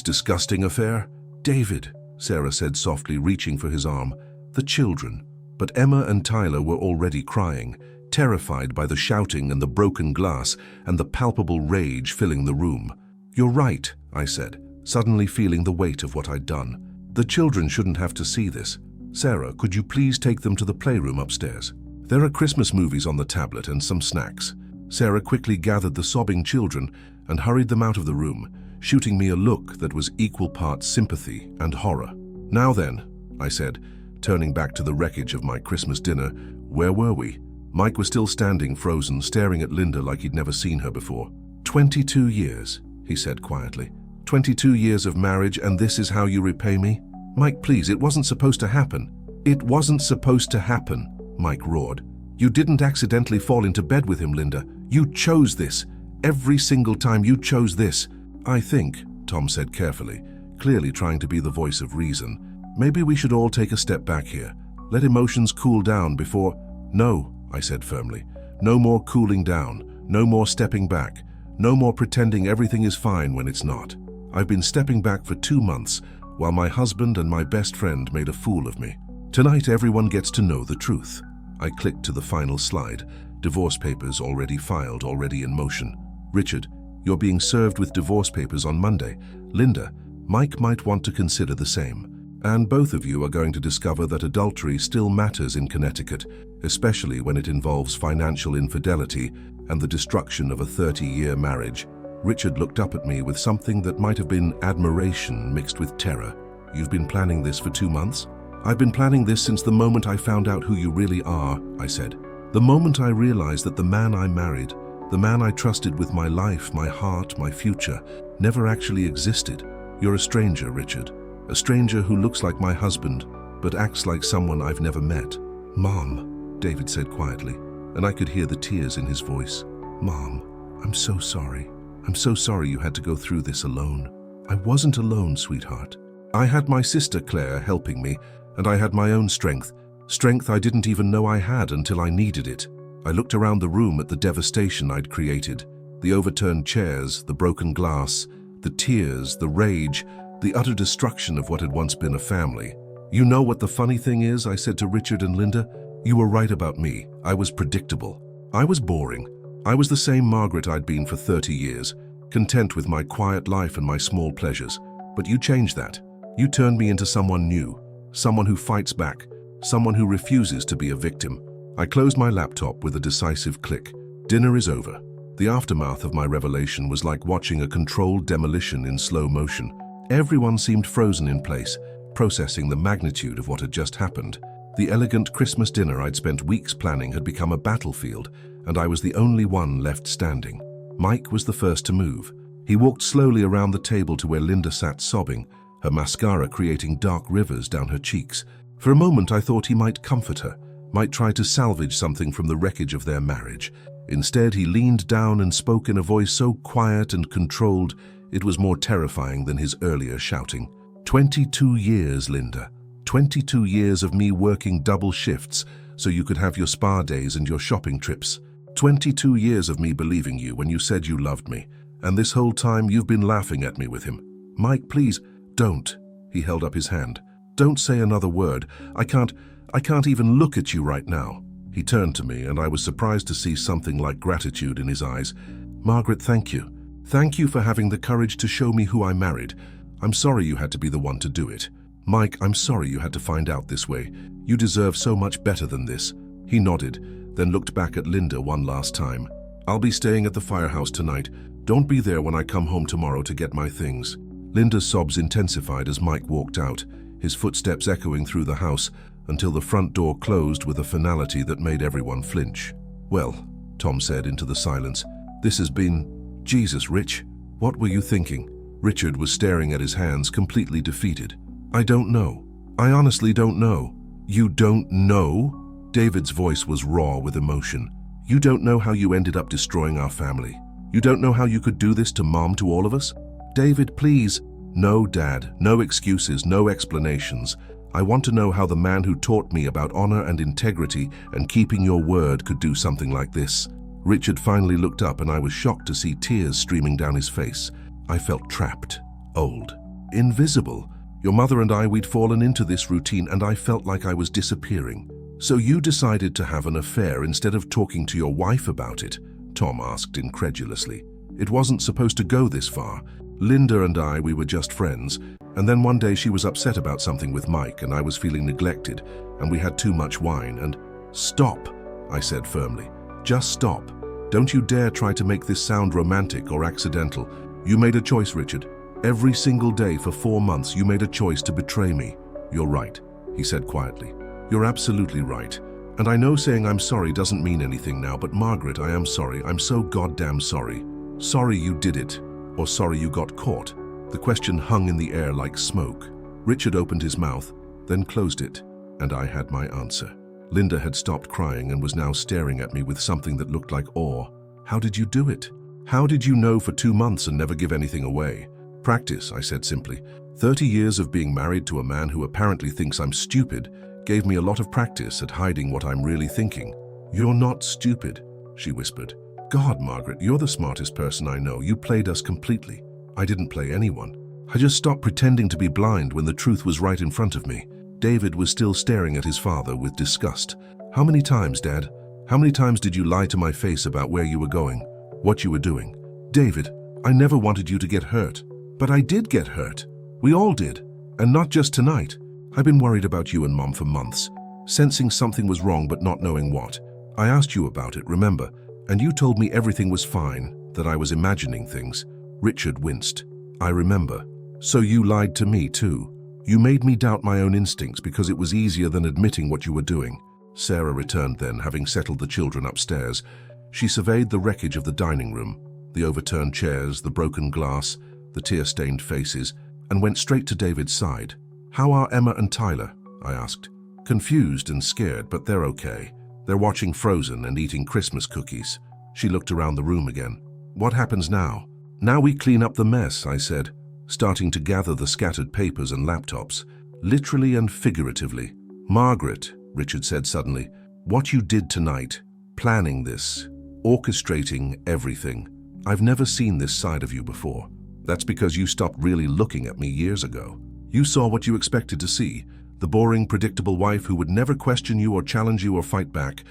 disgusting affair. David, Sarah said softly, reaching for his arm. The children. But Emma and Tyler were already crying, terrified by the shouting and the broken glass and the palpable rage filling the room. You're right, I said, suddenly feeling the weight of what I'd done. The children shouldn't have to see this. Sarah, could you please take them to the playroom upstairs? There are Christmas movies on the tablet and some snacks. Sarah quickly gathered the sobbing children and hurried them out of the room, shooting me a look that was equal parts sympathy and horror. Now then, I said, turning back to the wreckage of my Christmas dinner, where were we? Mike was still standing frozen, staring at Linda like he'd never seen her before. 22 years, he said quietly. 22 years of marriage, and this is how you repay me? Mike, please, it wasn't supposed to happen. It wasn't supposed to happen, Mike roared. You didn't accidentally fall into bed with him, Linda. You chose this. Every single time you chose this. I think, Tom said carefully, clearly trying to be the voice of reason, maybe we should all take a step back here. Let emotions cool down before... No, I said firmly. No more cooling down. No more stepping back. No more pretending everything is fine when it's not. I've been stepping back for 2 months while my husband and my best friend made a fool of me. Tonight everyone gets to know the truth. I clicked to the final slide. Divorce papers already filed, already in motion. Richard, you're being served with divorce papers on Monday. Linda, Mike might want to consider the same. And both of you are going to discover that adultery still matters in Connecticut, especially when it involves financial infidelity and the destruction of a 30-year marriage. Richard looked up at me with something that might have been admiration mixed with terror. You've been planning this for 2 months? I've been planning this since the moment I found out who you really are, I said. The moment I realized that the man I married, the man I trusted with my life, my heart, my future, never actually existed. You're a stranger, Richard. A stranger who looks like my husband, but acts like someone I've never met. Mom, David said quietly, and I could hear the tears in his voice. Mom, I'm so sorry. I'm so sorry you had to go through this alone. I wasn't alone, sweetheart. I had my sister Claire helping me, and I had my own strength. Strength I didn't even know I had until I needed it. I looked around the room at the devastation I'd created. The overturned chairs, the broken glass, the tears, the rage, the utter destruction of what had once been a family. You know what the funny thing is, I said to Richard and Linda. You were right about me. I was predictable. I was boring. I was the same Margaret I'd been for 30 years, content with my quiet life and my small pleasures. But you changed that. You turned me into someone new, someone who fights back, someone who refuses to be a victim. I closed my laptop with a decisive click. Dinner is over. The aftermath of my revelation was like watching a controlled demolition in slow motion. Everyone seemed frozen in place, processing the magnitude of what had just happened. The elegant Christmas dinner I'd spent weeks planning had become a battlefield, and I was the only one left standing. Mike was the first to move. He walked slowly around the table to where Linda sat sobbing, her mascara creating dark rivers down her cheeks. For a moment I thought he might comfort her, might try to salvage something from the wreckage of their marriage. Instead, he leaned down and spoke in a voice so quiet and controlled, it was more terrifying than his earlier shouting. 22 years, Linda. 22 years of me working double shifts so you could have your spa days and your shopping trips. 22 years of me believing you when you said you loved me. And this whole time you've been laughing at me with him. Mike, please, don't. He held up his hand. Don't say another word. I can't even look at you right now. He turned to me and I was surprised to see something like gratitude in his eyes. Margaret, thank you. Thank you for having the courage to show me who I married. I'm sorry you had to be the one to do it. Mike, I'm sorry you had to find out this way. You deserve so much better than this. He nodded, then looked back at Linda one last time. I'll be staying at the firehouse tonight. Don't be there when I come home tomorrow to get my things. Linda's sobs intensified as Mike walked out, his footsteps echoing through the house until the front door closed with a finality that made everyone flinch. Well, Tom said into the silence, this has been... Jesus, Rich, what were you thinking? Richard was staring at his hands, completely defeated. I don't know. I honestly don't know. You don't know? David's voice was raw with emotion. You don't know how you ended up destroying our family. You don't know how you could do this to Mom, to all of us? David, please. No, Dad. No excuses, no explanations. I want to know how the man who taught me about honor and integrity and keeping your word could do something like this. Richard finally looked up and I was shocked to see tears streaming down his face. I felt trapped, old, invisible. Your mother and I, we'd fallen into this routine and I felt like I was disappearing. So you decided to have an affair instead of talking to your wife about it? Tom asked incredulously. It wasn't supposed to go this far. Linda and I, we were just friends. And then one day she was upset about something with Mike and I was feeling neglected and we had too much wine and... Stop, I said firmly. Just stop. Don't you dare try to make this sound romantic or accidental. You made a choice, Richard. Every single day for 4 months you made a choice to betray me. You're right, he said quietly. You're absolutely right. And I know saying I'm sorry doesn't mean anything now, but Margaret, I am sorry. I'm so goddamn sorry. Sorry you did it, or sorry you got caught. The question hung in the air like smoke. Richard opened his mouth, then closed it, and I had my answer. Linda had stopped crying and was now staring at me with something that looked like awe. How did you do it? How did you know for 2 months and never give anything away? Practice, I said simply. 30 years of being married to a man who apparently thinks I'm stupid gave me a lot of practice at hiding what I'm really thinking. You're not stupid, she whispered. God, Margaret, you're the smartest person I know. You played us completely. I didn't play anyone. I just stopped pretending to be blind when the truth was right in front of me. David was still staring at his father with disgust. How many times, Dad? How many times did you lie to my face about where you were going, what you were doing? David, I never wanted you to get hurt. But I did get hurt. We all did. And not just tonight. I've been worried about you and Mom for months, sensing something was wrong but not knowing what. I asked you about it, remember? And you told me everything was fine, that I was imagining things. Richard winced. I remember. So you lied to me too. You made me doubt my own instincts because it was easier than admitting what you were doing. Sarah returned then, having settled the children upstairs. She surveyed the wreckage of the dining room, the overturned chairs, the broken glass, the tear-stained faces, and went straight to David's side. How are Emma and Tyler? I asked. Confused and scared, but they're okay. They're watching Frozen and eating Christmas cookies. She looked around the room again. What happens now? Now we clean up the mess, I said, starting to gather the scattered papers and laptops, literally and figuratively. Margaret, Richard said suddenly, what you did tonight, planning this, orchestrating everything. I've never seen this side of you before. That's because you stopped really looking at me years ago. You saw what you expected to see, the boring, predictable wife who would never question you or challenge you or fight back.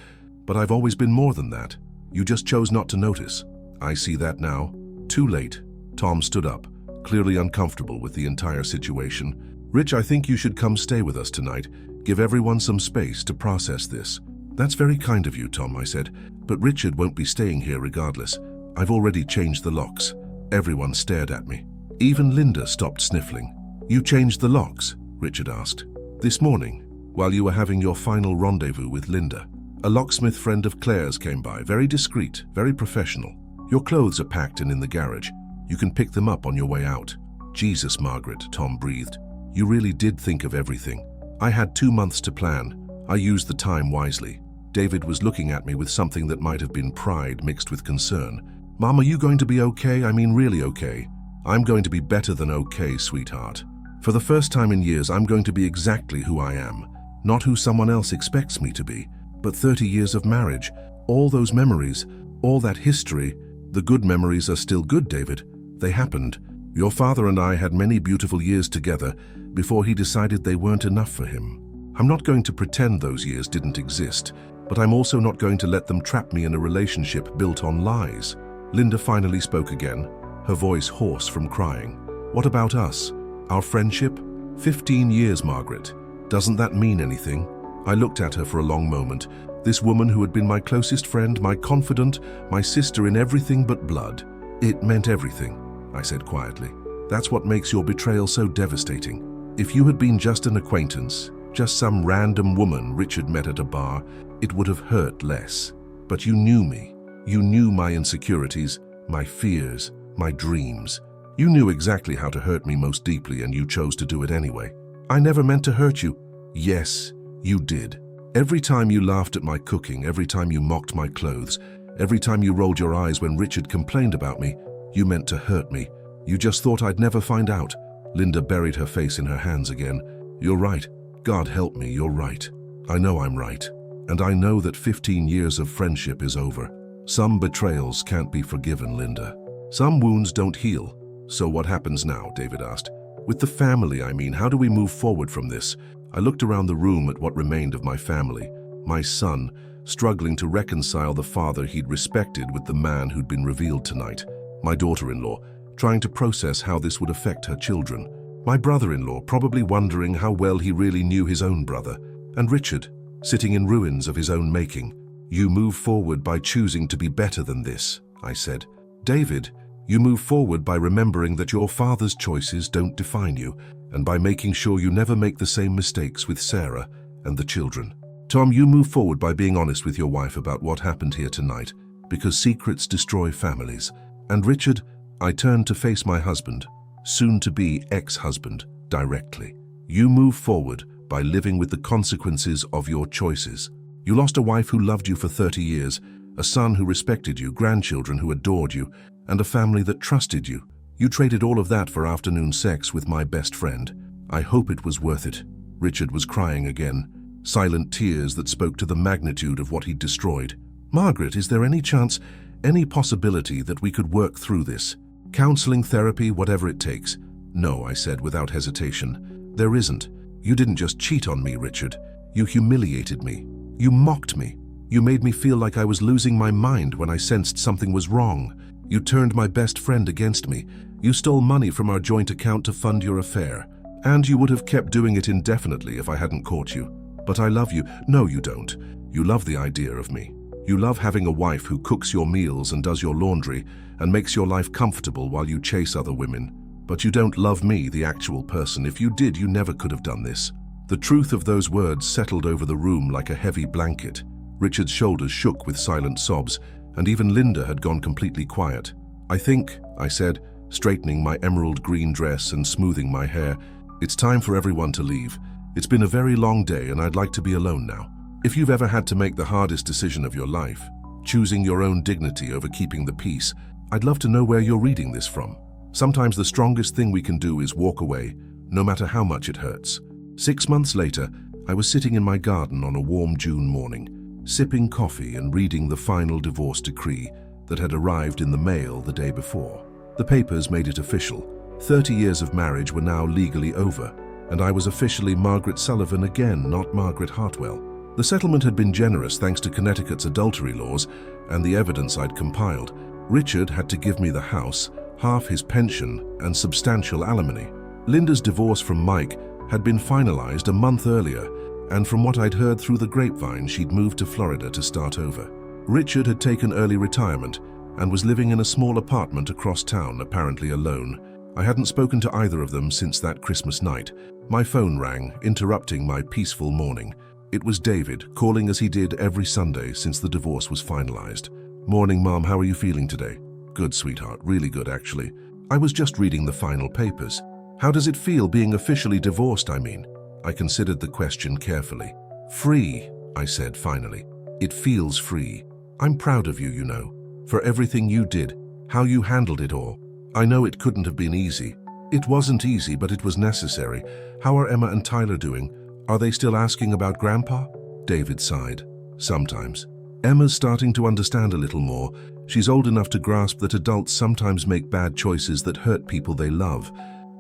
But I've always been more than that. You just chose not to notice. I see that now. Too late. Tom stood up, clearly uncomfortable with the entire situation. Rich, I think you should come stay with us tonight. Give everyone some space to process this. That's very kind of you, Tom, I said, but Richard won't be staying here regardless. I've already changed the locks. Everyone stared at me. Even Linda stopped sniffling. You changed the locks? Richard asked. This morning, while you were having your final rendezvous with Linda. A locksmith friend of Claire's came by, very discreet, very professional. Your clothes are packed and in the garage. You can pick them up on your way out. Jesus, Margaret, Tom breathed. You really did think of everything. I had 2 months to plan. I used the time wisely. David was looking at me with something that might have been pride mixed with concern. Mom, are you going to be okay? I mean really okay. I'm going to be better than okay, sweetheart. For the first time in years, I'm going to be exactly who I am. Not who someone else expects me to be. But 30 years of marriage, all those memories, all that history, the good memories are still good, David. They happened. Your father and I had many beautiful years together before he decided they weren't enough for him. I'm not going to pretend those years didn't exist, but I'm also not going to let them trap me in a relationship built on lies. Linda finally spoke again, her voice hoarse from crying. What about us? Our friendship? 15 years, Margaret. Doesn't that mean anything? I looked at her for a long moment. This woman who had been my closest friend, my confidant, my sister in everything but blood. It meant everything, I said quietly. That's what makes your betrayal so devastating. If you had been just an acquaintance, just some random woman Richard met at a bar, it would have hurt less. But you knew me. You knew my insecurities, my fears, my dreams. You knew exactly how to hurt me most deeply, and you chose to do it anyway. I never meant to hurt you. Yes, you did. Every time you laughed at my cooking, every time you mocked my clothes, every time you rolled your eyes when Richard complained about me, you meant to hurt me. You just thought I'd never find out. Linda buried her face in her hands again. You're right. God help me, you're right. I know I'm right. And I know that 15 years of friendship is over. Some betrayals can't be forgiven, Linda. Some wounds don't heal. So what happens now? David asked. With the family, I mean, how do we move forward from this? I looked around the room at what remained of my family. My son, struggling to reconcile the father he'd respected with the man who'd been revealed tonight. My daughter-in-law, trying to process how this would affect her children. My brother-in-law, probably wondering how well he really knew his own brother. And Richard, sitting in ruins of his own making. You move forward by choosing to be better than this, I said. David, you move forward by remembering that your father's choices don't define you, and by making sure you never make the same mistakes with Sarah and the children. Tom, you move forward by being honest with your wife about what happened here tonight, because secrets destroy families. And Richard, I turned to face my husband, soon-to-be ex-husband, directly. You move forward by living with the consequences of your choices. You lost a wife who loved you for 30 years, a son who respected you, grandchildren who adored you, and a family that trusted you. You traded all of that for afternoon sex with my best friend. I hope it was worth it. Richard was crying again, silent tears that spoke to the magnitude of what he'd destroyed. Margaret, is there any chance, any possibility that we could work through this? Counseling, therapy, whatever it takes. No, I said without hesitation. There isn't. You didn't just cheat on me, Richard. You humiliated me. You mocked me. You made me feel like I was losing my mind when I sensed something was wrong. You turned my best friend against me. You stole money from our joint account to fund your affair. And you would have kept doing it indefinitely if I hadn't caught you. But I love you. No, you don't. You love the idea of me. You love having a wife who cooks your meals and does your laundry and makes your life comfortable while you chase other women. But you don't love me, the actual person. If you did, you never could have done this. The truth of those words settled over the room like a heavy blanket. Richard's shoulders shook with silent sobs, and even Linda had gone completely quiet. I think, I said, straightening my emerald green dress and smoothing my hair, it's time for everyone to leave. It's been a very long day and I'd like to be alone now. If you've ever had to make the hardest decision of your life, choosing your own dignity over keeping the peace, I'd love to know where you're reading this from. Sometimes the strongest thing we can do is walk away, no matter how much it hurts. 6 months later, I was sitting in my garden on a warm June morning, sipping coffee and reading the final divorce decree that had arrived in the mail the day before. The papers made it official. 30 years of marriage were now legally over, and I was officially Margaret Sullivan again, not Margaret Hartwell. The settlement had been generous thanks to Connecticut's adultery laws and the evidence I'd compiled. Richard had to give me the house, half his pension, and substantial alimony. Linda's divorce from Mike had been finalized a month earlier, and from what I'd heard through the grapevine, she'd moved to Florida to start over. Richard had taken early retirement and was living in a small apartment across town, apparently alone. I hadn't spoken to either of them since that Christmas night. My phone rang, interrupting my peaceful morning. It was David, calling as he did every Sunday since the divorce was finalized. "Morning, Mom, how are you feeling today?" "Good, sweetheart, really good, actually. I was just reading the final papers." "How does it feel being officially divorced, I mean?" I considered the question carefully. "Free," I said finally. "It feels free. I'm proud of you, you know, for everything you did, how you handled it all. I know it couldn't have been easy." "It wasn't easy, but it was necessary. How are Emma and Tyler doing? Are they still asking about Grandpa?" David sighed. "Sometimes. Emma's starting to understand a little more. She's old enough to grasp that adults sometimes make bad choices that hurt people they love.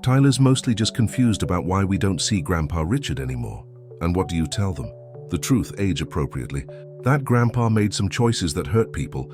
Tyler's mostly just confused about why we don't see Grandpa Richard anymore." "And what do you tell them?" "The truth, age appropriately. That Grandpa made some choices that hurt people,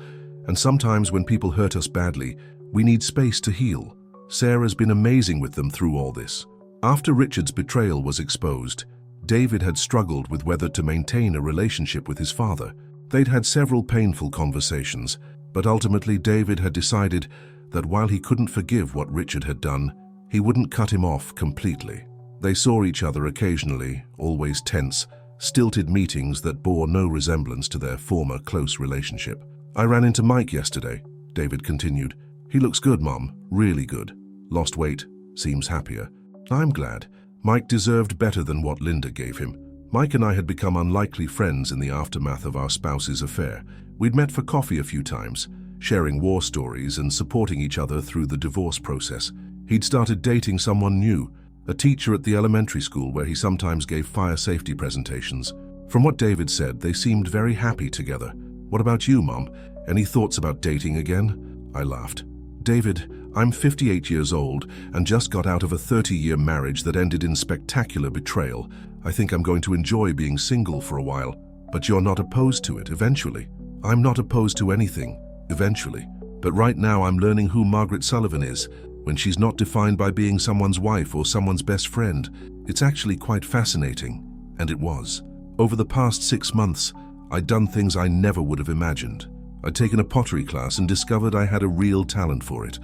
and sometimes when people hurt us badly, we need space to heal. Sarah's been amazing with them through all this." After Richard's betrayal was exposed, David had struggled with whether to maintain a relationship with his father. They'd had several painful conversations, but ultimately David had decided that while he couldn't forgive what Richard had done, he wouldn't cut him off completely. They saw each other occasionally, always tense, stilted meetings that bore no resemblance to their former close relationship. "I ran into Mike yesterday," David continued. "He looks good, Mom, really good. Lost weight, seems happier." "I'm glad. Mike deserved better than what Linda gave him." Mike and I had become unlikely friends in the aftermath of our spouse's affair. We'd met for coffee a few times, sharing war stories and supporting each other through the divorce process. He'd started dating someone new, a teacher at the elementary school where he sometimes gave fire safety presentations. From what David said, they seemed very happy together. "What about you, Mom? Any thoughts about dating again?" I laughed. "David, I'm 58 years old and just got out of a 30-year marriage that ended in spectacular betrayal. I think I'm going to enjoy being single for a while. But you're not opposed to it, eventually." "I'm not opposed to anything, eventually. But right now I'm learning who Margaret Sullivan is, when she's not defined by being someone's wife or someone's best friend. It's actually quite fascinating." And it was. Over the past 6 months, I'd done things I never would have imagined. I'd taken a pottery class and discovered I had a real talent for it.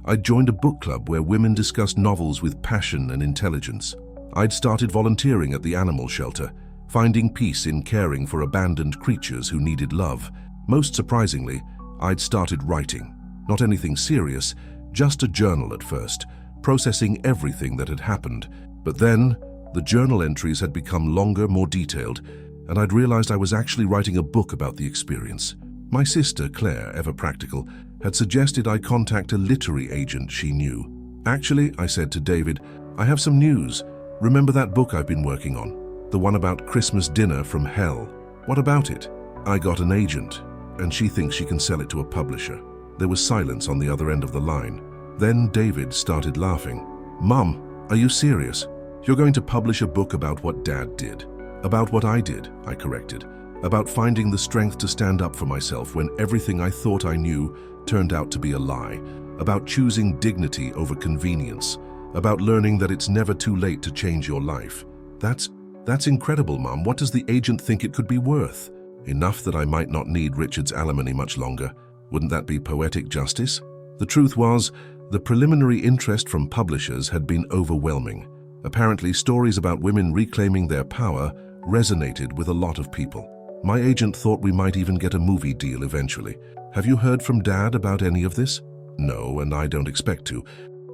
I'd joined a book club where women discussed novels with passion and intelligence. I'd started volunteering at the animal shelter, finding peace in caring for abandoned creatures who needed love. Most surprisingly, I'd started writing. Not anything serious, just a journal at first, processing everything that had happened. But then, the journal entries had become longer, more detailed, and I'd realized I was actually writing a book about the experience. My sister, Claire, ever practical, had suggested I contact a literary agent she knew. "Actually," I said to David, "I have some news. Remember that book I've been working on? The one about Christmas dinner from hell? What about it?" "I got an agent, and she thinks she can sell it to a publisher." There was silence on the other end of the line. Then David started laughing. "Mom, are you serious? You're going to publish a book about what Dad did?" "About what I did," I corrected. "About finding the strength to stand up for myself when everything I thought I knew turned out to be a lie. About choosing dignity over convenience. About learning that it's never too late to change your life." That's incredible, Mom. What does the agent think it could be worth?" "Enough that I might not need Richard's alimony much longer. Wouldn't that be poetic justice?" The truth was, the preliminary interest from publishers had been overwhelming. Apparently, stories about women reclaiming their power resonated with a lot of people. My agent thought we might even get a movie deal eventually. "Have you heard from Dad about any of this?" "No, and I don't expect to.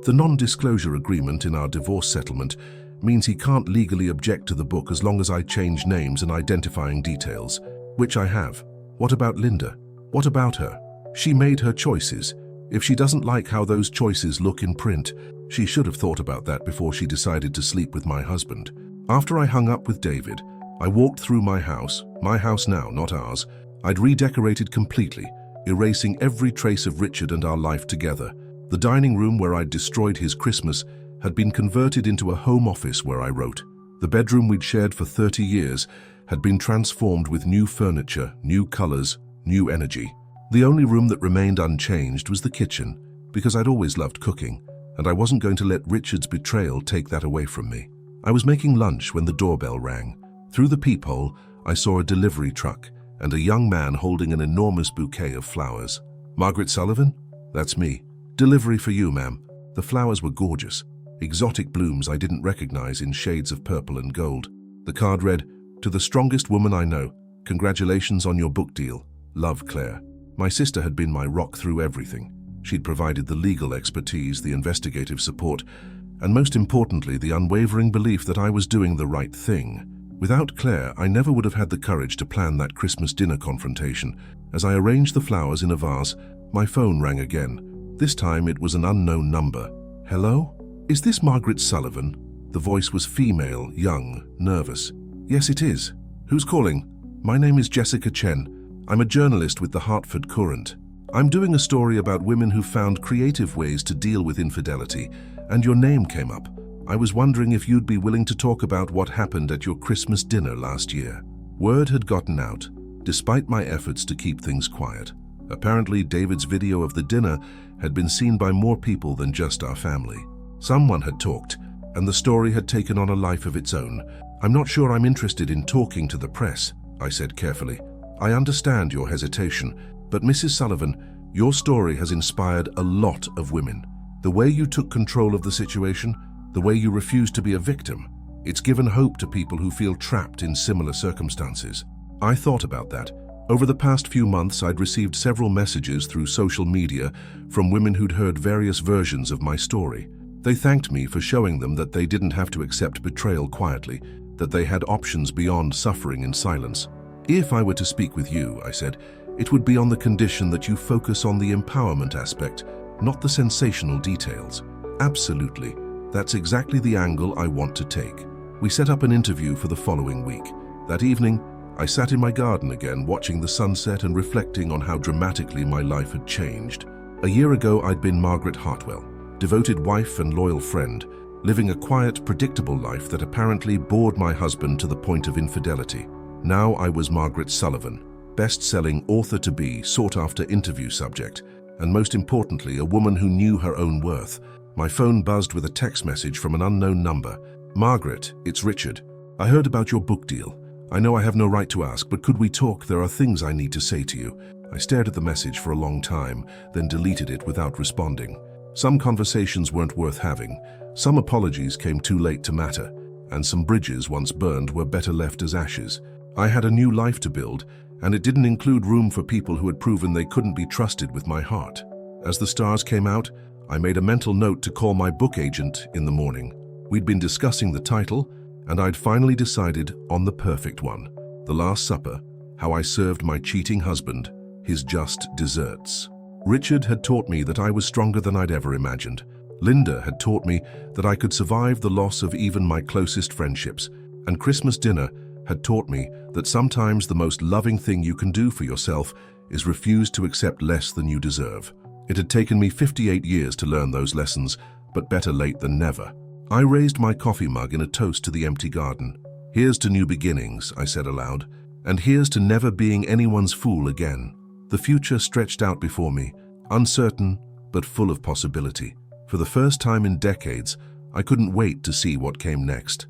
The non-disclosure agreement in our divorce settlement means he can't legally object to the book as long as I change names and identifying details, which I have." "What about Linda? What about her?" "She made her choices. If she doesn't like how those choices look in print, she should have thought about that before she decided to sleep with my husband. After I hung up with David, I walked through my house now, not ours. I'd redecorated completely, erasing every trace of Richard and our life together. The dining room where I'd destroyed his Christmas had been converted into a home office where I wrote. The bedroom we'd shared for 30 years had been transformed with new furniture, new colors, new energy. The only room that remained unchanged was the kitchen, because I'd always loved cooking, and I wasn't going to let Richard's betrayal take that away from me. I was making lunch when the doorbell rang. Through the peephole, I saw a delivery truck and a young man holding an enormous bouquet of flowers. "Margaret Sullivan? That's me. Delivery for you, ma'am." The flowers were gorgeous, exotic blooms I didn't recognize in shades of purple and gold. The card read, "To the strongest woman I know, congratulations on your book deal. Love, Claire." My sister had been my rock through everything. She'd provided the legal expertise, the investigative support, and most importantly, the unwavering belief that I was doing the right thing. Without Claire, I never would have had the courage to plan that Christmas dinner confrontation. As I arranged the flowers in a vase, my phone rang again. This time it was an unknown number. "Hello? Is this Margaret Sullivan?" The voice was female, young, nervous. "Yes, it is. Who's calling?" "My name is Jessica Chen. I'm a journalist with the Hartford Courant. I'm doing a story about women who found creative ways to deal with infidelity, and your name came up. I was wondering if you'd be willing to talk about what happened at your Christmas dinner last year." Word had gotten out, despite my efforts to keep things quiet. Apparently, David's video of the dinner had been seen by more people than just our family. Someone had talked, and the story had taken on a life of its own. "I'm not sure I'm interested in talking to the press," I said carefully. "I understand your hesitation, but Mrs. Sullivan, your story has inspired a lot of women. The way you took control of the situation, the way you refused to be a victim, it's given hope to people who feel trapped in similar circumstances." I thought about that. Over the past few months, I'd received several messages through social media from women who'd heard various versions of my story. They thanked me for showing them that they didn't have to accept betrayal quietly, that they had options beyond suffering in silence. "If I were to speak with you," I said, "it would be on the condition that you focus on the empowerment aspect, not the sensational details." "Absolutely. That's exactly the angle I want to take." We set up an interview for the following week. That evening, I sat in my garden again, watching the sunset and reflecting on how dramatically my life had changed. A year ago, I'd been Margaret Hartwell, devoted wife and loyal friend, living a quiet, predictable life that apparently bored my husband to the point of infidelity. Now I was Margaret Sullivan, best-selling author-to-be, sought-after interview subject, and most importantly, a woman who knew her own worth. My phone buzzed with a text message from an unknown number. "Margaret, it's Richard. I heard about your book deal. I know I have no right to ask, but could we talk? There are things I need to say to you." I stared at the message for a long time, then deleted it without responding. Some conversations weren't worth having, some apologies came too late to matter, and some bridges once burned were better left as ashes. I had a new life to build, and it didn't include room for people who had proven they couldn't be trusted with my heart. As the stars came out, I made a mental note to call my book agent in the morning. We'd been discussing the title, and I'd finally decided on the perfect one. The Last Supper, How I Served My Cheating Husband His Just Desserts. Richard had taught me that I was stronger than I'd ever imagined. Linda had taught me that I could survive the loss of even my closest friendships. And Christmas dinner had taught me that sometimes the most loving thing you can do for yourself is refuse to accept less than you deserve. It had taken me 58 years to learn those lessons, but better late than never. I raised my coffee mug in a toast to the empty garden. "Here's to new beginnings," I said aloud, "and here's to never being anyone's fool again." The future stretched out before me, uncertain but full of possibility. For the first time in decades, I couldn't wait to see what came next.